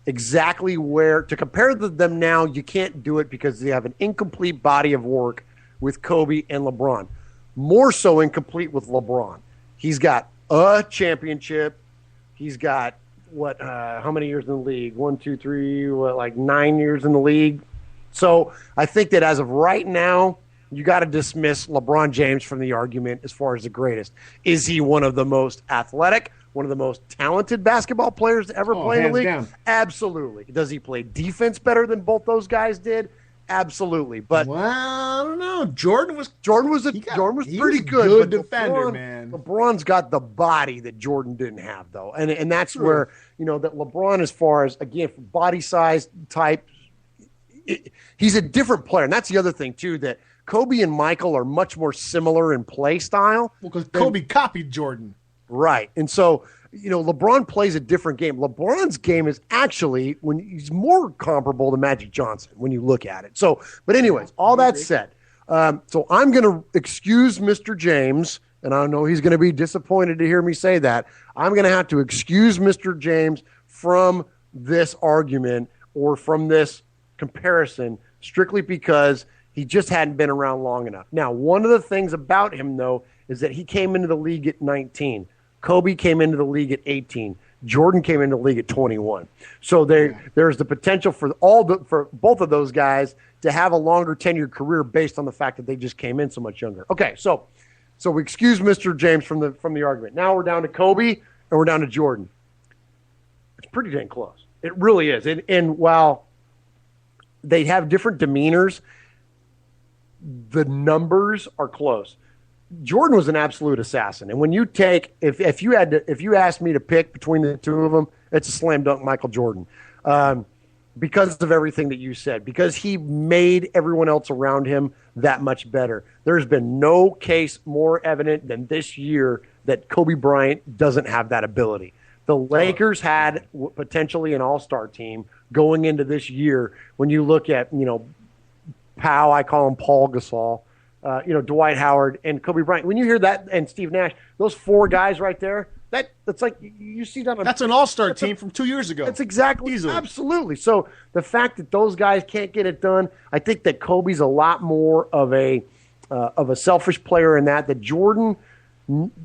exactly where to compare them now, you can't do it because they have an incomplete body of work with Kobe and LeBron. More so incomplete with LeBron. He's got a championship. He's got how many years in the league? 1, 2, 3, 9 years in the league. So I think that as of right now, you got to dismiss LeBron James from the argument as far as the greatest. Is he one of the most athletic, one of the most talented basketball players to ever play in the league? Down. Absolutely. Does he play defense better than both those guys did? Absolutely. But I don't know. Jordan was pretty good defender, LeBron, man. LeBron's got the body that Jordan didn't have, though, and that's where that LeBron, as far as again body size type, he's a different player, and that's the other thing too, that Kobe and Michael are much more similar in play style. Well, because Kobe copied Jordan, right? And so LeBron plays a different game. LeBron's game is actually he's more comparable to Magic Johnson when you look at it. So, but anyways, all that said, so I'm going to excuse Mr. James, and I know he's going to be disappointed to hear me say that. I'm going to have to excuse Mr. James from this argument or from this comparison strictly because he just hadn't been around long enough. Now, one of the things about him, though, is that he came into the league at 19. Kobe came into the league at 18. Jordan came into the league at 21. So there's the potential for both of those guys to have a longer tenured career based on the fact that they just came in so much younger. Okay, so we excuse Mr. James from the argument. Now we're down to Kobe and we're down to Jordan. It's pretty dang close. It really is. And while they have different demeanors, the numbers are close. Jordan was an absolute assassin, and when you take if you asked me to pick between the two of them, it's a slam dunk Michael Jordan, because of everything that you said, because he made everyone else around him that much better. There's been no case more evident than this year that Kobe Bryant doesn't have that ability. The Lakers had potentially an all-star team going into this year. When you look at Powell, I call him Paul Gasol, Dwight Howard and Kobe Bryant. When you hear that, and Steve Nash, those 4 guys right there, that's like you see that. That's an all-star team from 2 years ago. That's exactly, easily. Absolutely. So the fact that those guys can't get it done, I think that Kobe's a lot more of a selfish player in that Jordan,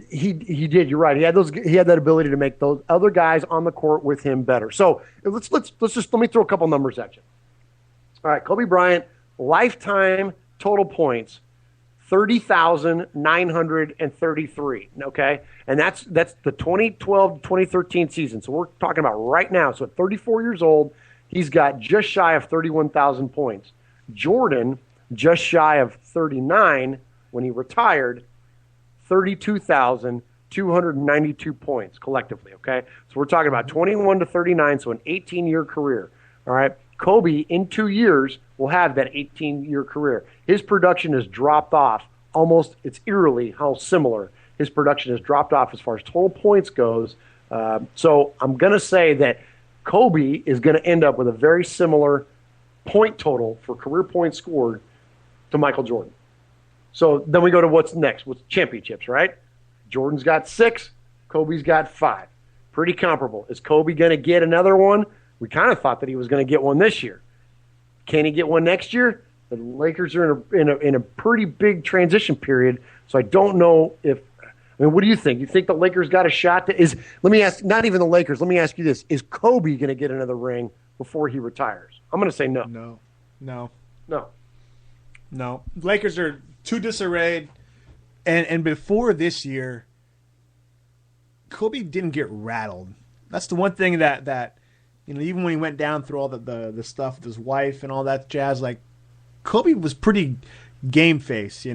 he did. You're right. He had that ability to make those other guys on the court with him better. So let me throw a couple numbers at you. All right, Kobe Bryant, lifetime total points, 30,933, okay? And that's the 2012-2013 season. So we're talking about right now. So at 34 years old, he's got just shy of 31,000 points. Jordan, just shy of 39 when he retired, 32,200 292 points collectively, okay? So we're talking about 21 to 39, so an 18-year career, all right? Kobe, in 2 years, will have that 18-year career. His production has dropped off almost, it's eerily how similar his production has dropped off as far as total points goes. So I'm going to say that Kobe is going to end up with a very similar point total for career points scored to Michael Jordan. So then we go to what's next, what's championships, right? Jordan's got 6, Kobe's got 5. Pretty comparable. Is Kobe going to get another one? We kind of thought that he was going to get one this year. Can he get one next year? The Lakers are in a pretty big transition period, so I don't know if. I mean, what do you think? You think the Lakers got a shot to? Let me ask. Not even the Lakers. Let me ask you this: is Kobe going to get another ring before he retires? I'm going to say no. No. Lakers are too disarrayed, and before this year, Kobe didn't get rattled. That's the one thing that even when he went down through all the stuff with his wife and all that jazz, like Kobe was pretty game face,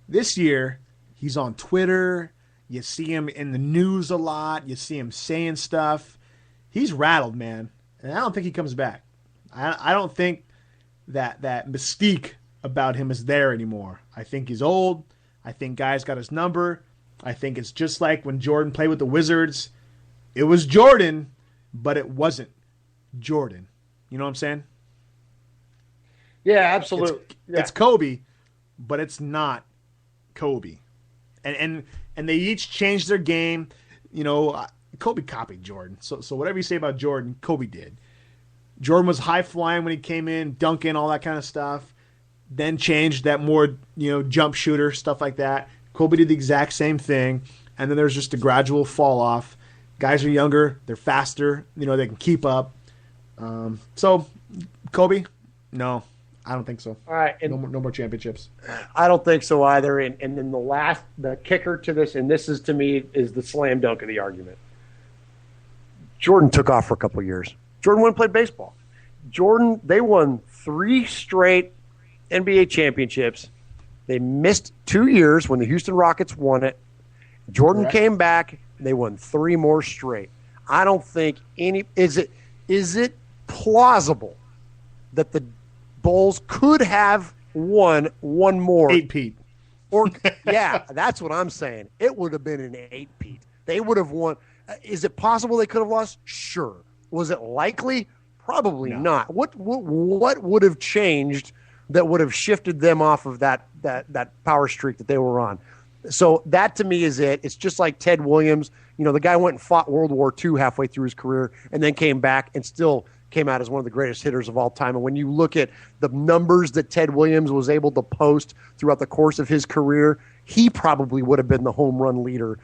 This year, he's on Twitter. You see him in the news a lot. You see him saying stuff. He's rattled, man. And I don't think he comes back. I don't think that mystique about him is there anymore. I think he's old. I think guys got his number. I think it's just like when Jordan played with the Wizards. It was Jordan, but it wasn't Jordan. You know what I'm saying? Yeah, absolutely. It's Kobe, but it's not Kobe. And they each changed their game. Kobe copied Jordan. So whatever you say about Jordan, Kobe did. Jordan was high flying when he came in, dunking, all that kind of stuff. Then changed that more, jump shooter, stuff like that. Kobe did the exact same thing. And then there's just a gradual fall off. Guys are younger, they're faster, they can keep up. So Kobe, no, I don't think so. All right, no more championships. I don't think so either. And then the kicker to this, and this is to me is the slam dunk of the argument. Jordan took off for a couple of years. Jordan went and played baseball. They won 3 straight NBA championships. They missed 2 years when the Houston Rockets won it. Jordan came back. They won 3 more straight. I don't think is it plausible that the Bulls could have won one more? 8-peat. Or yeah, that's what I'm saying. It would have been an 8-peat. They would have won. Is it possible they could have lost? Sure. Was it likely? Probably not. What would have changed that would have shifted them off of that power streak that they were on? So that to me is it. It's just like Ted Williams. The guy went and fought World War II halfway through his career and then came back and still came out as one of the greatest hitters of all time. And when you look at the numbers that Ted Williams was able to post throughout the course of his career, he probably would have been the home run leader.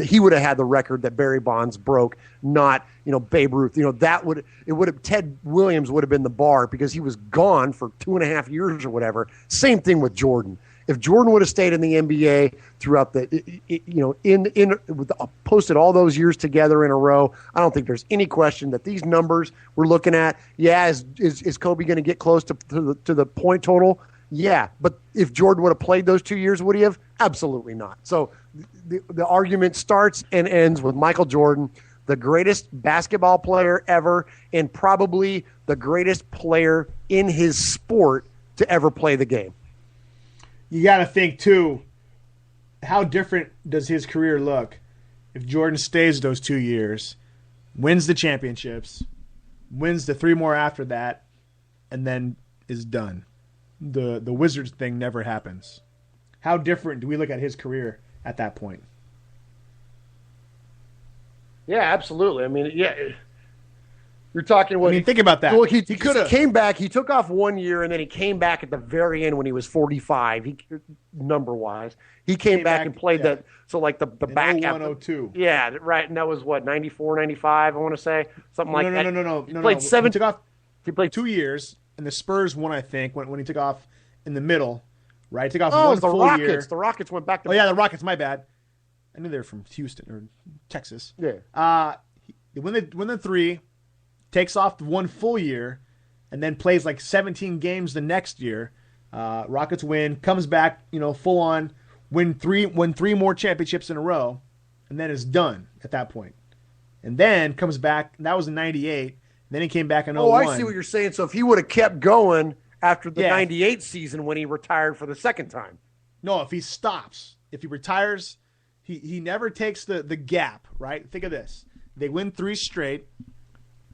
He would have had the record that Barry Bonds broke, not Babe Ruth. Ted Williams would have been the bar because he was gone for 2.5 years or whatever. Same thing with Jordan. If Jordan would have stayed in the NBA throughout posted all those years together in a row, I don't think there's any question that these numbers we're looking at. Yeah, is Kobe going to get close to the point total? Yeah, but if Jordan would have played those 2 years, would he have? Absolutely not. So the argument starts and ends with Michael Jordan, the greatest basketball player ever, and probably the greatest player in his sport to ever play the game. You got to think, too, how different does his career look if Jordan stays those 2 years, wins the championships, wins the 3 more after that, and then is done? The Wizards thing never happens. How different do we look at his career at that point? Yeah, absolutely. I mean, yeah. You're talking what? Think about that. Well, he could have came back. He took off 1 year, and then he came back at the very end when he was 45. Number-wise, he came back and played that. So like the back half. 01-02. Yeah, right. And that was what 94, 95. I want to say something like that. No. He played 7. He played 2 years, and the Spurs won. I think when he took off in the middle, right? He took off one full Rockets. year. The Rockets went back to. Oh yeah, the Rockets. My bad. I knew they were from Houston or Texas. Yeah. They win the 3. Takes off 1 full year, and then plays like 17 games the next year. Rockets win, comes back, full on, win three more championships in a row, and then is done at that point. And then comes back. That was in '98. Then he came back in 01. Oh, I see what you're saying. So if he would have kept going after the '98 season when he retired for the second time. No, if he stops, if he retires, he never takes the gap, right? Think of this. They win 3 straight.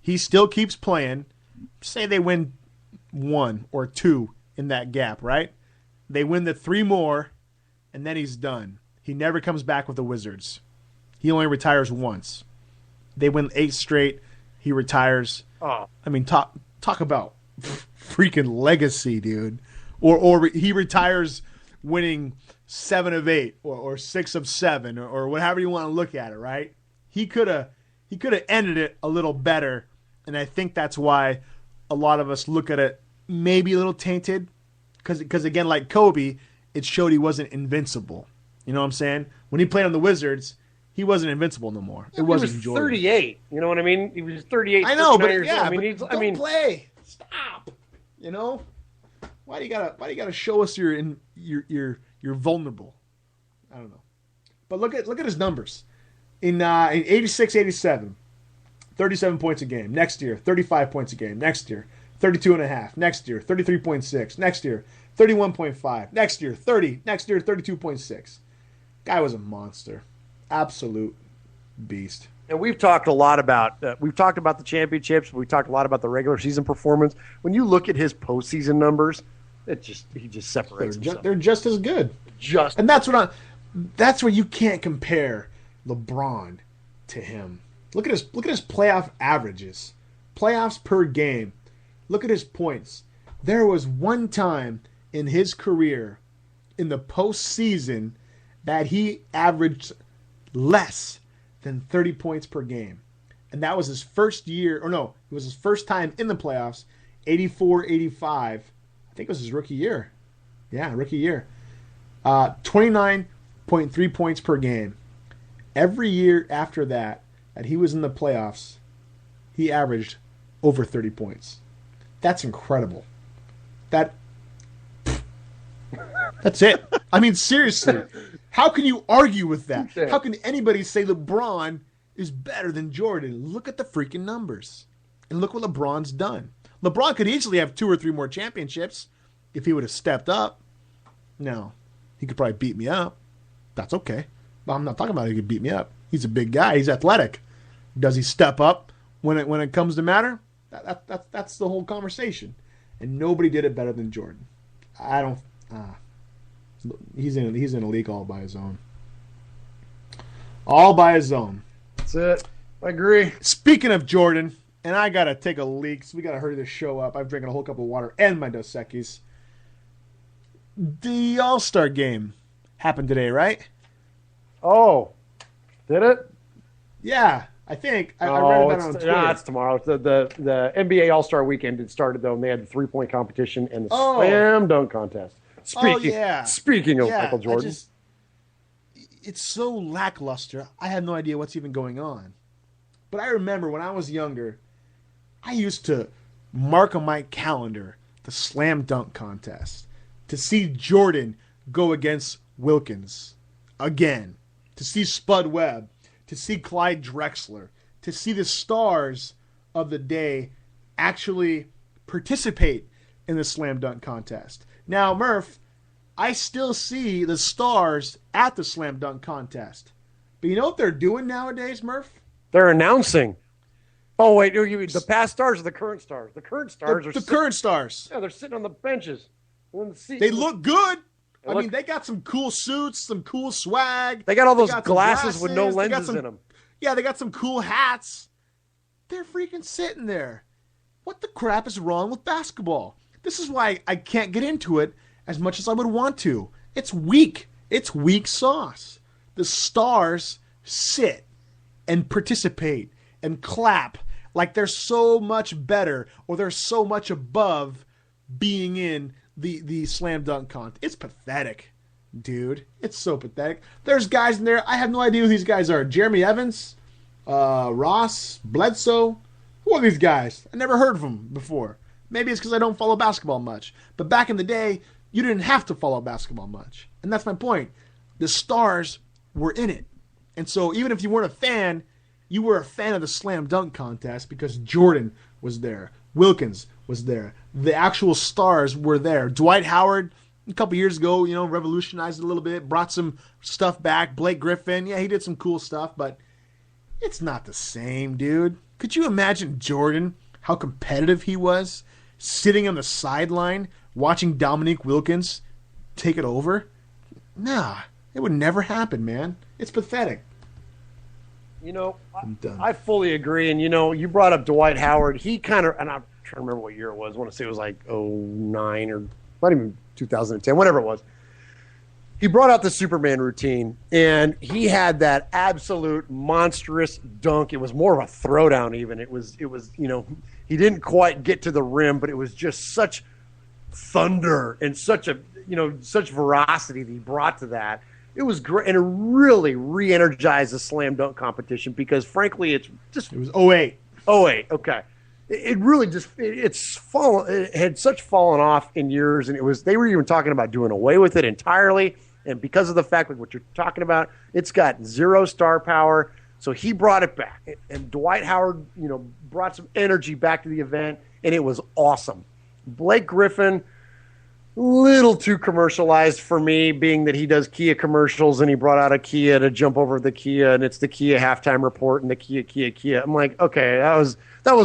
He still keeps playing. Say they win 1 or 2 in that gap, right? They win the 3 more, and then he's done. He never comes back with the Wizards. He only retires once. They win 8 straight. He retires. Oh. I mean, talk about freaking legacy, dude. Or he retires winning 7 of 8 or 6 of 7 or whatever you want to look at it, right? He could have ended it a little better, and I think that's why a lot of us look at it maybe a little tainted because again, like Kobe, it showed he wasn't invincible. You know what I'm saying? When he played on the Wizards, he wasn't invincible no more. It wasn't He was Jordan. 38. You know what I mean? He was 38. I know, but years yeah, old. don't play. Stop. You know, why do you gotta show us you're vulnerable? I don't know. But look at his numbers in 86, 87, 37 points a game. Next year, 35 points a game. Next year, 32.5. Next year, 33.6. Next year, 31.5. Next year, 30. Next year, 32.6. Guy was a monster. Absolute beast. And we've talked a lot about the championships. We've talked a lot about the regular season performance. When you look at his postseason numbers, he just separates himself. They're just as good. And that's where you can't compare LeBron to him. Look at his playoff averages, playoffs per game. Look at his points. There was one time in his career in the postseason that he averaged less than 30 points per game. And that was his first year, it was his first time in the playoffs, 84-85. I think it was his rookie year. Yeah, rookie year. 29.3 points per game. Every year after that he was in the playoffs, he averaged over 30 points. That's incredible. That's it. I mean, seriously. How can you argue with that? How can anybody say LeBron is better than Jordan? Look at the freaking numbers. And look what LeBron's done. LeBron could easily have 2 or 3 more championships if he would have stepped up. No. He could probably beat me up. That's okay. But I'm not talking about he could beat me up. He's a big guy. He's athletic. Does he step up when it comes to matter? That's the whole conversation. And nobody did it better than Jordan. He's in a league all by his own. All by his own. That's it. I agree. Speaking of Jordan, and I gotta take a leak, so we gotta hurry this show up. I've drinking a whole cup of water and my Dos Equis. The All-Star game happened today, right? Oh, did it? Yeah, I think. I read about it on Twitter. Yeah, it's tomorrow. The NBA All-Star weekend had started, though, and they had the 3-point competition and the slam dunk contest. Speaking of Michael Jordan. It's so lackluster. I have no idea what's even going on. But I remember when I was younger, I used to mark on my calendar the slam dunk contest to see Jordan go against Wilkins again, to see Spud Webb, to see Clyde Drexler, to see the stars of the day actually participate in the slam dunk contest. Now, Murph, I still see the stars at the slam dunk contest. But you know what they're doing nowadays, Murph? They're announcing. Oh, wait, you mean the past stars or the current stars? The current stars the current stars. Yeah, they're sitting on the benches. They look good. I mean, they got some cool suits, some cool swag. They got all those glasses with no lenses in them. Yeah, they got some cool hats. They're freaking sitting there. What the crap is wrong with basketball? This is why I can't get into it as much as I would want to. It's weak. It's weak sauce. The stars sit and participate and clap like they're so much better or they're so much above being in the slam dunk contest. It's pathetic, dude. It's so pathetic. There's guys in there. I have no idea who these guys are. Jeremy Evans, Ross, Bledsoe. Who are these guys? I never heard of them before. Maybe it's because I don't follow basketball much. But back in the day, you didn't have to follow basketball much. And that's my point. the stars were in it. And so even if you weren't a fan, you were a fan of the slam dunk contest because Jordan was there. Wilkins was there. The actual stars were there. Dwight Howard, a couple years ago, revolutionized it a little bit, brought some stuff back. Blake Griffin, yeah, he did some cool stuff, but it's not the same, dude. Could you imagine Jordan, how competitive he was, sitting on the sideline watching Dominique Wilkins take it over? Nah, it would never happen, man. It's pathetic. I fully agree. And, you brought up Dwight Howard. He kind of, and I'm trying to remember what year it was. I want to say it was like 09 or not even 2010, whatever it was. He brought out the Superman routine, and he had that absolute monstrous dunk. It was more of a throwdown even. It was he didn't quite get to the rim, but it was just such thunder and such veracity that he brought to that. It was great, and it really re-energized the slam dunk competition because, frankly, it was 08. 08, okay. It really it's fallen. It had such fallen off in years, and they were even talking about doing away with it entirely. And because of the fact, like what you're talking about, it's got zero star power. So he brought it back, and Dwight Howard, brought some energy back to the event, and it was awesome. Blake Griffin, little too commercialized for me, being that he does Kia commercials, and he brought out a Kia to jump over the Kia, and it's the Kia halftime report and the Kia. I'm like, okay, that was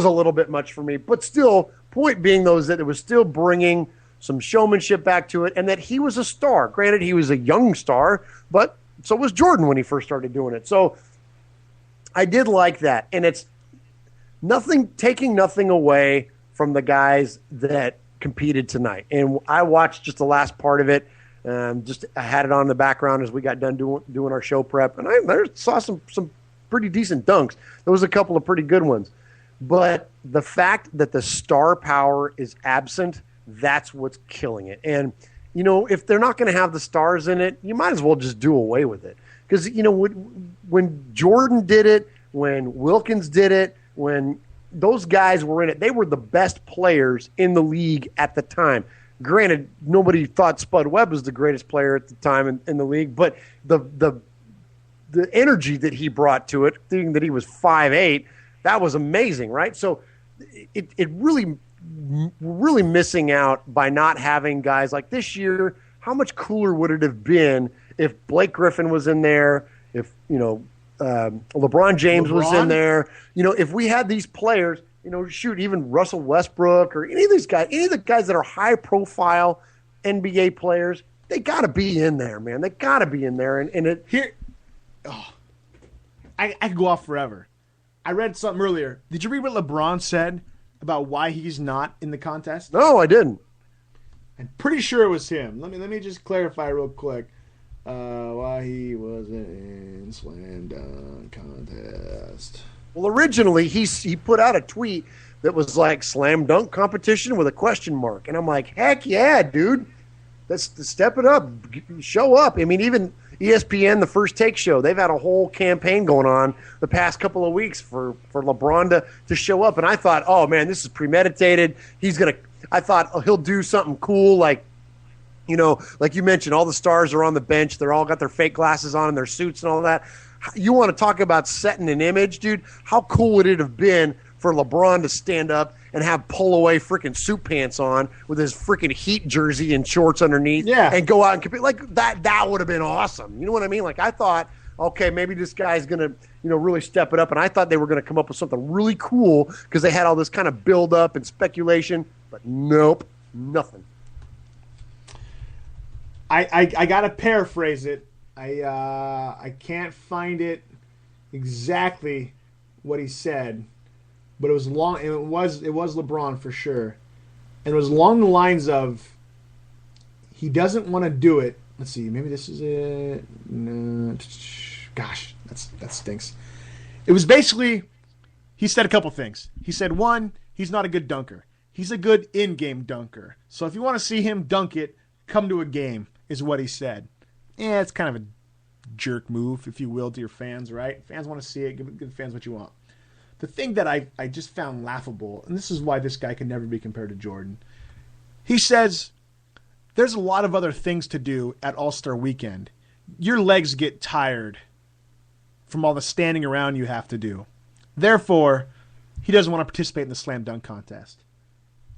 a little bit much for me, but still, point being though is that it was still bringing some showmanship back to it, and that he was a star. Granted, he was a young star, but so was Jordan when he first started doing it. So I did like that, and it's taking nothing away from the guys that competed tonight. And I watched just the last part of it. I had it on in the background as we got done doing our show prep, and I saw some pretty decent dunks. There was a couple of pretty good ones. But the fact that the star power is absent, that's what's killing it. And, if they're not going to have the stars in it, you might as well just do away with it. Because, when Jordan did it, when Wilkins did it, when those guys were in it, they were the best players in the league at the time. Granted, nobody thought Spud Webb was the greatest player at the time in the league, but the energy that he brought to it, thinking that he was 5'8", that was amazing, right? So it really missing out by not having guys like this year. How much cooler would it have been if Blake Griffin was in there, if LeBron James was in there, if we had these players, even Russell Westbrook or any of the guys that are high profile NBA players, they got to be in there, man. They got to be in there. I could go off forever. I read something earlier. Did you read what LeBron said about why he's not in the contest? No, I didn't. I'm pretty sure it was him. Let me just clarify real quick why he wasn't in Slam Dunk contest. Well, originally he put out a tweet that was like slam dunk competition with a question mark, and I'm like, heck yeah, dude, let's step it up, show up. I mean, even ESPN, the First Take show, they've had a whole campaign going on the past couple of weeks for LeBron to show up. And I thought, oh, man, this is premeditated. I thought he'll do something cool like you mentioned, all the stars are on the bench. They're all got their fake glasses on and their suits and all that. You want to talk about setting an image, dude? How cool would it have been for LeBron to stand up and have pull-away freaking suit pants on with his freaking Heat jersey and shorts underneath and go out and compete? Like, that would have been awesome. You know what I mean? Like, I thought, okay, maybe this guy's going to, really step it up. And I thought they were going to come up with something really cool because they had all this kind of build-up and speculation. But nope, nothing. I got to paraphrase it. I can't find it exactly what he said. But it was long. It was LeBron for sure, and it was along the lines of he doesn't want to do it. Let's see, maybe this is it. No, gosh, that stinks. It was basically he said a couple things. He said one, he's not a good dunker. He's a good in-game dunker. So if you want to see him dunk it, come to a game, is what he said. Yeah, it's kind of a jerk move, if you will, to your fans, right? Fans want to see it. Give the fans what you want. The thing that I just found laughable, and this is why this guy can never be compared to Jordan, he says, there's a lot of other things to do at All-Star Weekend. your legs get tired from all the standing around you have to do. Therefore, he doesn't want to participate in the slam dunk contest.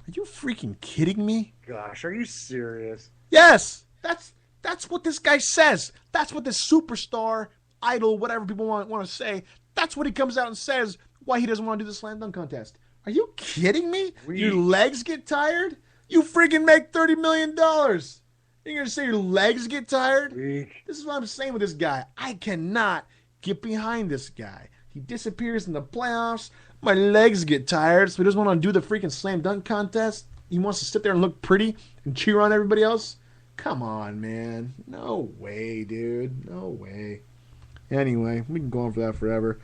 Are you freaking kidding me? Gosh, are you serious? Yes, that's what this guy says. That's what this superstar, idol, whatever people want to say. That's what he comes out and says why he doesn't want to do the slam dunk contest. Are you kidding me? Your legs get tired? You freaking make $30 million. You're going to say your legs get tired? This is what I'm saying with this guy. I cannot get behind this guy. He disappears in the playoffs. My legs get tired, so he doesn't want to do the freaking slam dunk contest. He wants to sit there and look pretty and cheer on everybody else. Come on, man. No way, dude. No way. Anyway, we can go on for that forever.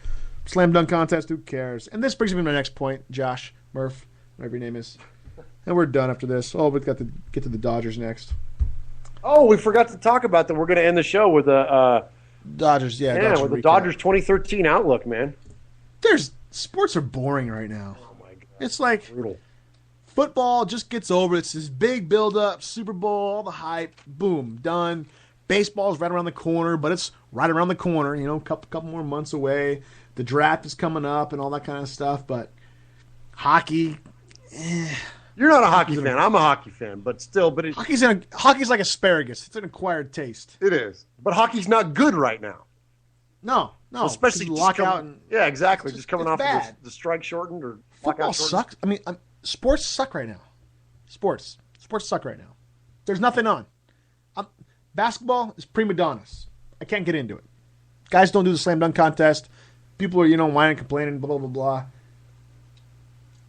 Slam dunk contest, who cares? And this brings me to my next point, Josh, Murph, whatever your name is. And we're done after this. Oh, we've got to get to the Dodgers next. Oh, we forgot to talk about that. We're going to end the show with a Dodgers, Dodgers with the recap. Dodgers 2013 outlook, man. Sports are boring right now. Oh my god, it's like brutal. Football just gets over. It's this big build-up, Super Bowl, all the hype, boom, done. Baseball's right around the corner, but it's right around the corner. You know, a couple more months away. The draft is coming up and all that kind of stuff. But hockey, You're not a hockey fan. I'm a hockey fan, but still, hockey's like asparagus. It's an acquired taste. It is, but hockey's not good right now. No, especially lockout. Yeah, exactly. Just coming off bad. of the strike shortened or Football lockout shortened. sucks. I mean, sports suck right now. Sports suck right now. There's nothing on. Basketball is prima donnas. I can't get into it. Guys don't do the slam dunk contest. People are, whining, complaining, blah, blah, blah,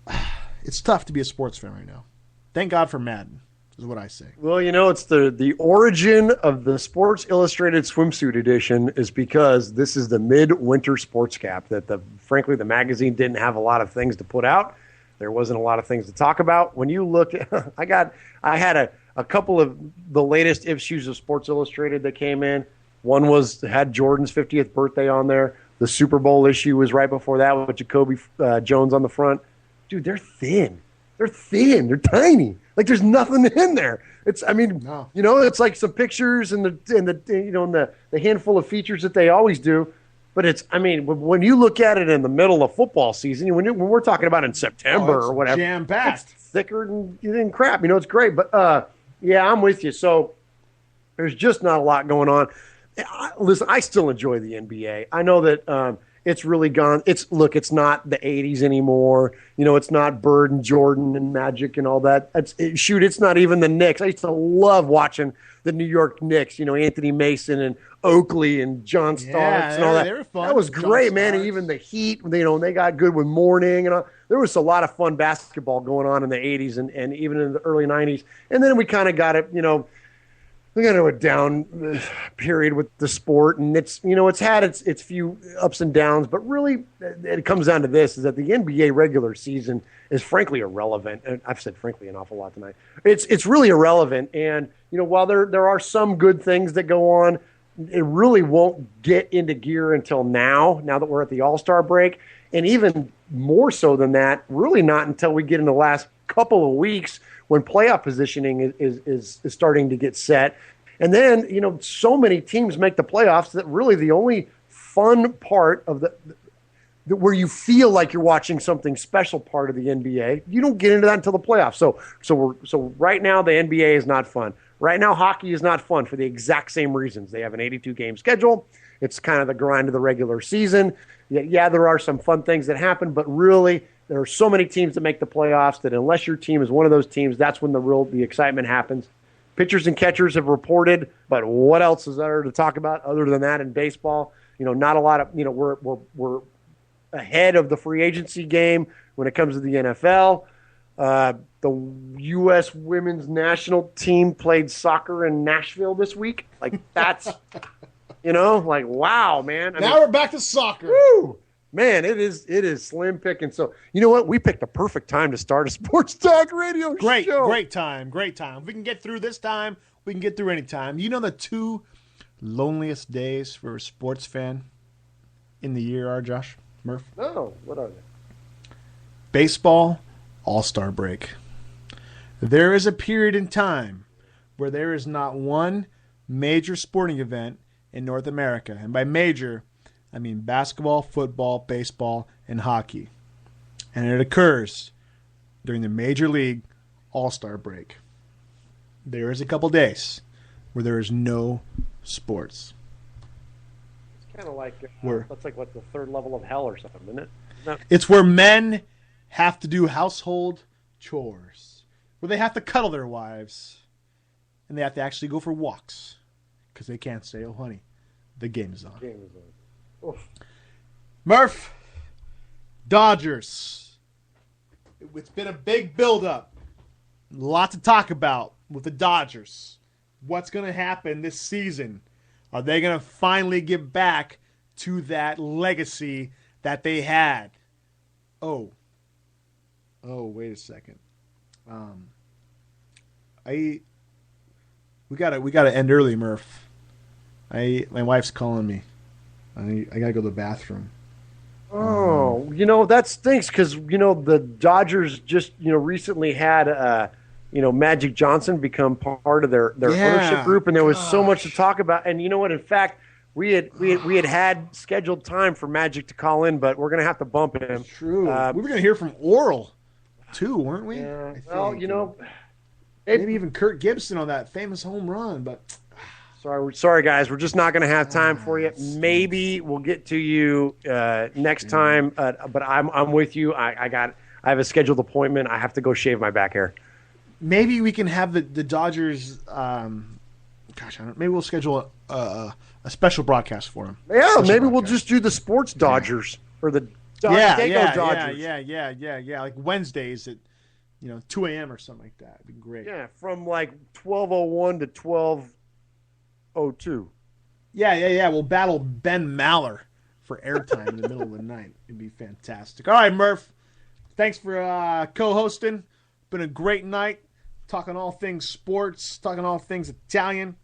blah. It's tough to be a sports fan right now. Thank God for Madden, is what I say. Well, it's the origin of the Sports Illustrated swimsuit edition is because this is the midwinter sports cap that frankly the magazine didn't have a lot of things to put out. There wasn't a lot of things to talk about. When you look at, I had a couple of the latest issues of Sports Illustrated that came in. One had Jordan's 50th birthday on there. The Super Bowl issue was right before that with Jacoby Jones on the front. Dude, they're thin. They're tiny. Like there's nothing in there. It's it's like some pictures and the handful of features that they always do. But when you look at it in the middle of football season, when we're talking about in September or whatever, jam-packed, it's thicker than crap. It's great. But I'm with you. So there's just not a lot going on. Listen, I still enjoy the NBA. I know that it's really gone. It's not the 80s anymore. It's not Bird and Jordan and Magic and all that. It's not even the Knicks. I used to love watching the New York Knicks, Anthony Mason and Oakley and John Starks and all that. They were fun. That was great, man. And even the Heat, they got good with Mourning and all. There was a lot of fun basketball going on in the 80s and even in the early 90s. And then we kind of got it, we got into a down period with the sport, and it's had its few ups and downs, but really it comes down to this: is that the NBA regular season is frankly irrelevant. And I've said frankly an awful lot tonight. It's really irrelevant, and while there are some good things that go on, it really won't get into gear until now that we're at the All-Star break, and even more so than that, really not until we get in the last couple of weeks when playoff positioning is starting to get set. And then, so many teams make the playoffs that really the only fun part of the where you feel like you're watching something special part of the NBA, you don't get into that until the playoffs. So right now the NBA is not fun. Right now hockey is not fun for the exact same reasons. They have an 82-game schedule. It's kind of the grind of the regular season. Yeah, there are some fun things that happen, but really there are so many teams that make the playoffs that unless your team is one of those teams, that's when the excitement happens. Pitchers and catchers have reported, but what else is there to talk about other than that in baseball? Not a lot of, we're ahead of the free agency game when it comes to the NFL. The U.S. women's national team played soccer in Nashville this week. Like that's, wow, man. Now we're back to soccer. Woo! Man, it is slim picking. So, you know what? We picked the perfect time to start a sports talk radio show. Great time. If we can get through this time, we can get through any time. The two loneliest days for a sports fan in the year are, Josh? Murph? No, what are they? Baseball, All-Star break. There is a period in time where there is not one major sporting event in North America. And by major, I mean basketball, football, baseball, and hockey. And it occurs during the Major League All-Star break. There is a couple days where there is no sports. It's kind of like Where? that's like what the third level of hell or something, isn't it? No. It's where men have to do household chores, where they have to cuddle their wives, and they have to actually go for walks because they can't say, "Oh, honey, the game is on." Oof. Murph, Dodgers. It's been a big build-up. A lot to talk about with the Dodgers. What's going to happen this season? Are they going to finally get back to that legacy that they had? Oh, wait a second. We gotta end early, Murph. My wife's calling me. I gotta go to the bathroom. Oh, that stinks because, the Dodgers just, recently had, Magic Johnson become part of their ownership group, and there was so much to talk about. And you know what? In fact, we had scheduled time for Magic to call in, but we're going to have to bump him. That's true. We were going to hear from Oral, too, weren't we? Yeah. I Well, think. Maybe even Kurt Gibson on that famous home run, but... Sorry, guys. We're just not going to have time for you. Maybe we'll get to you next time. But I'm with you. I have a scheduled appointment. I have to go shave my back hair. Maybe we can have the Dodgers. Maybe we'll schedule a special broadcast for them. Yeah, maybe we'll just do the sports Dodgers or the Dodgers. Yeah. Like Wednesdays at 2 a.m. or something like that. It'd be great. Yeah, from like 12:01 to 12:02. Yeah. We'll battle Ben Maller for airtime in the middle of the night. It'd be fantastic. All right, Murph. Thanks for co-hosting. Been a great night. Talking all things sports. Talking all things Italian.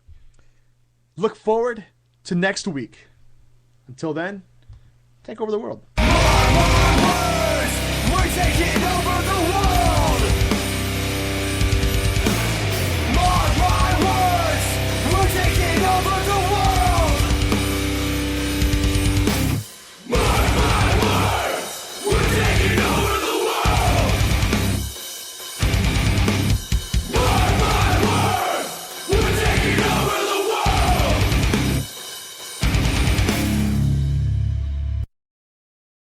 Look forward to next week. Until then, take over the world. We're taking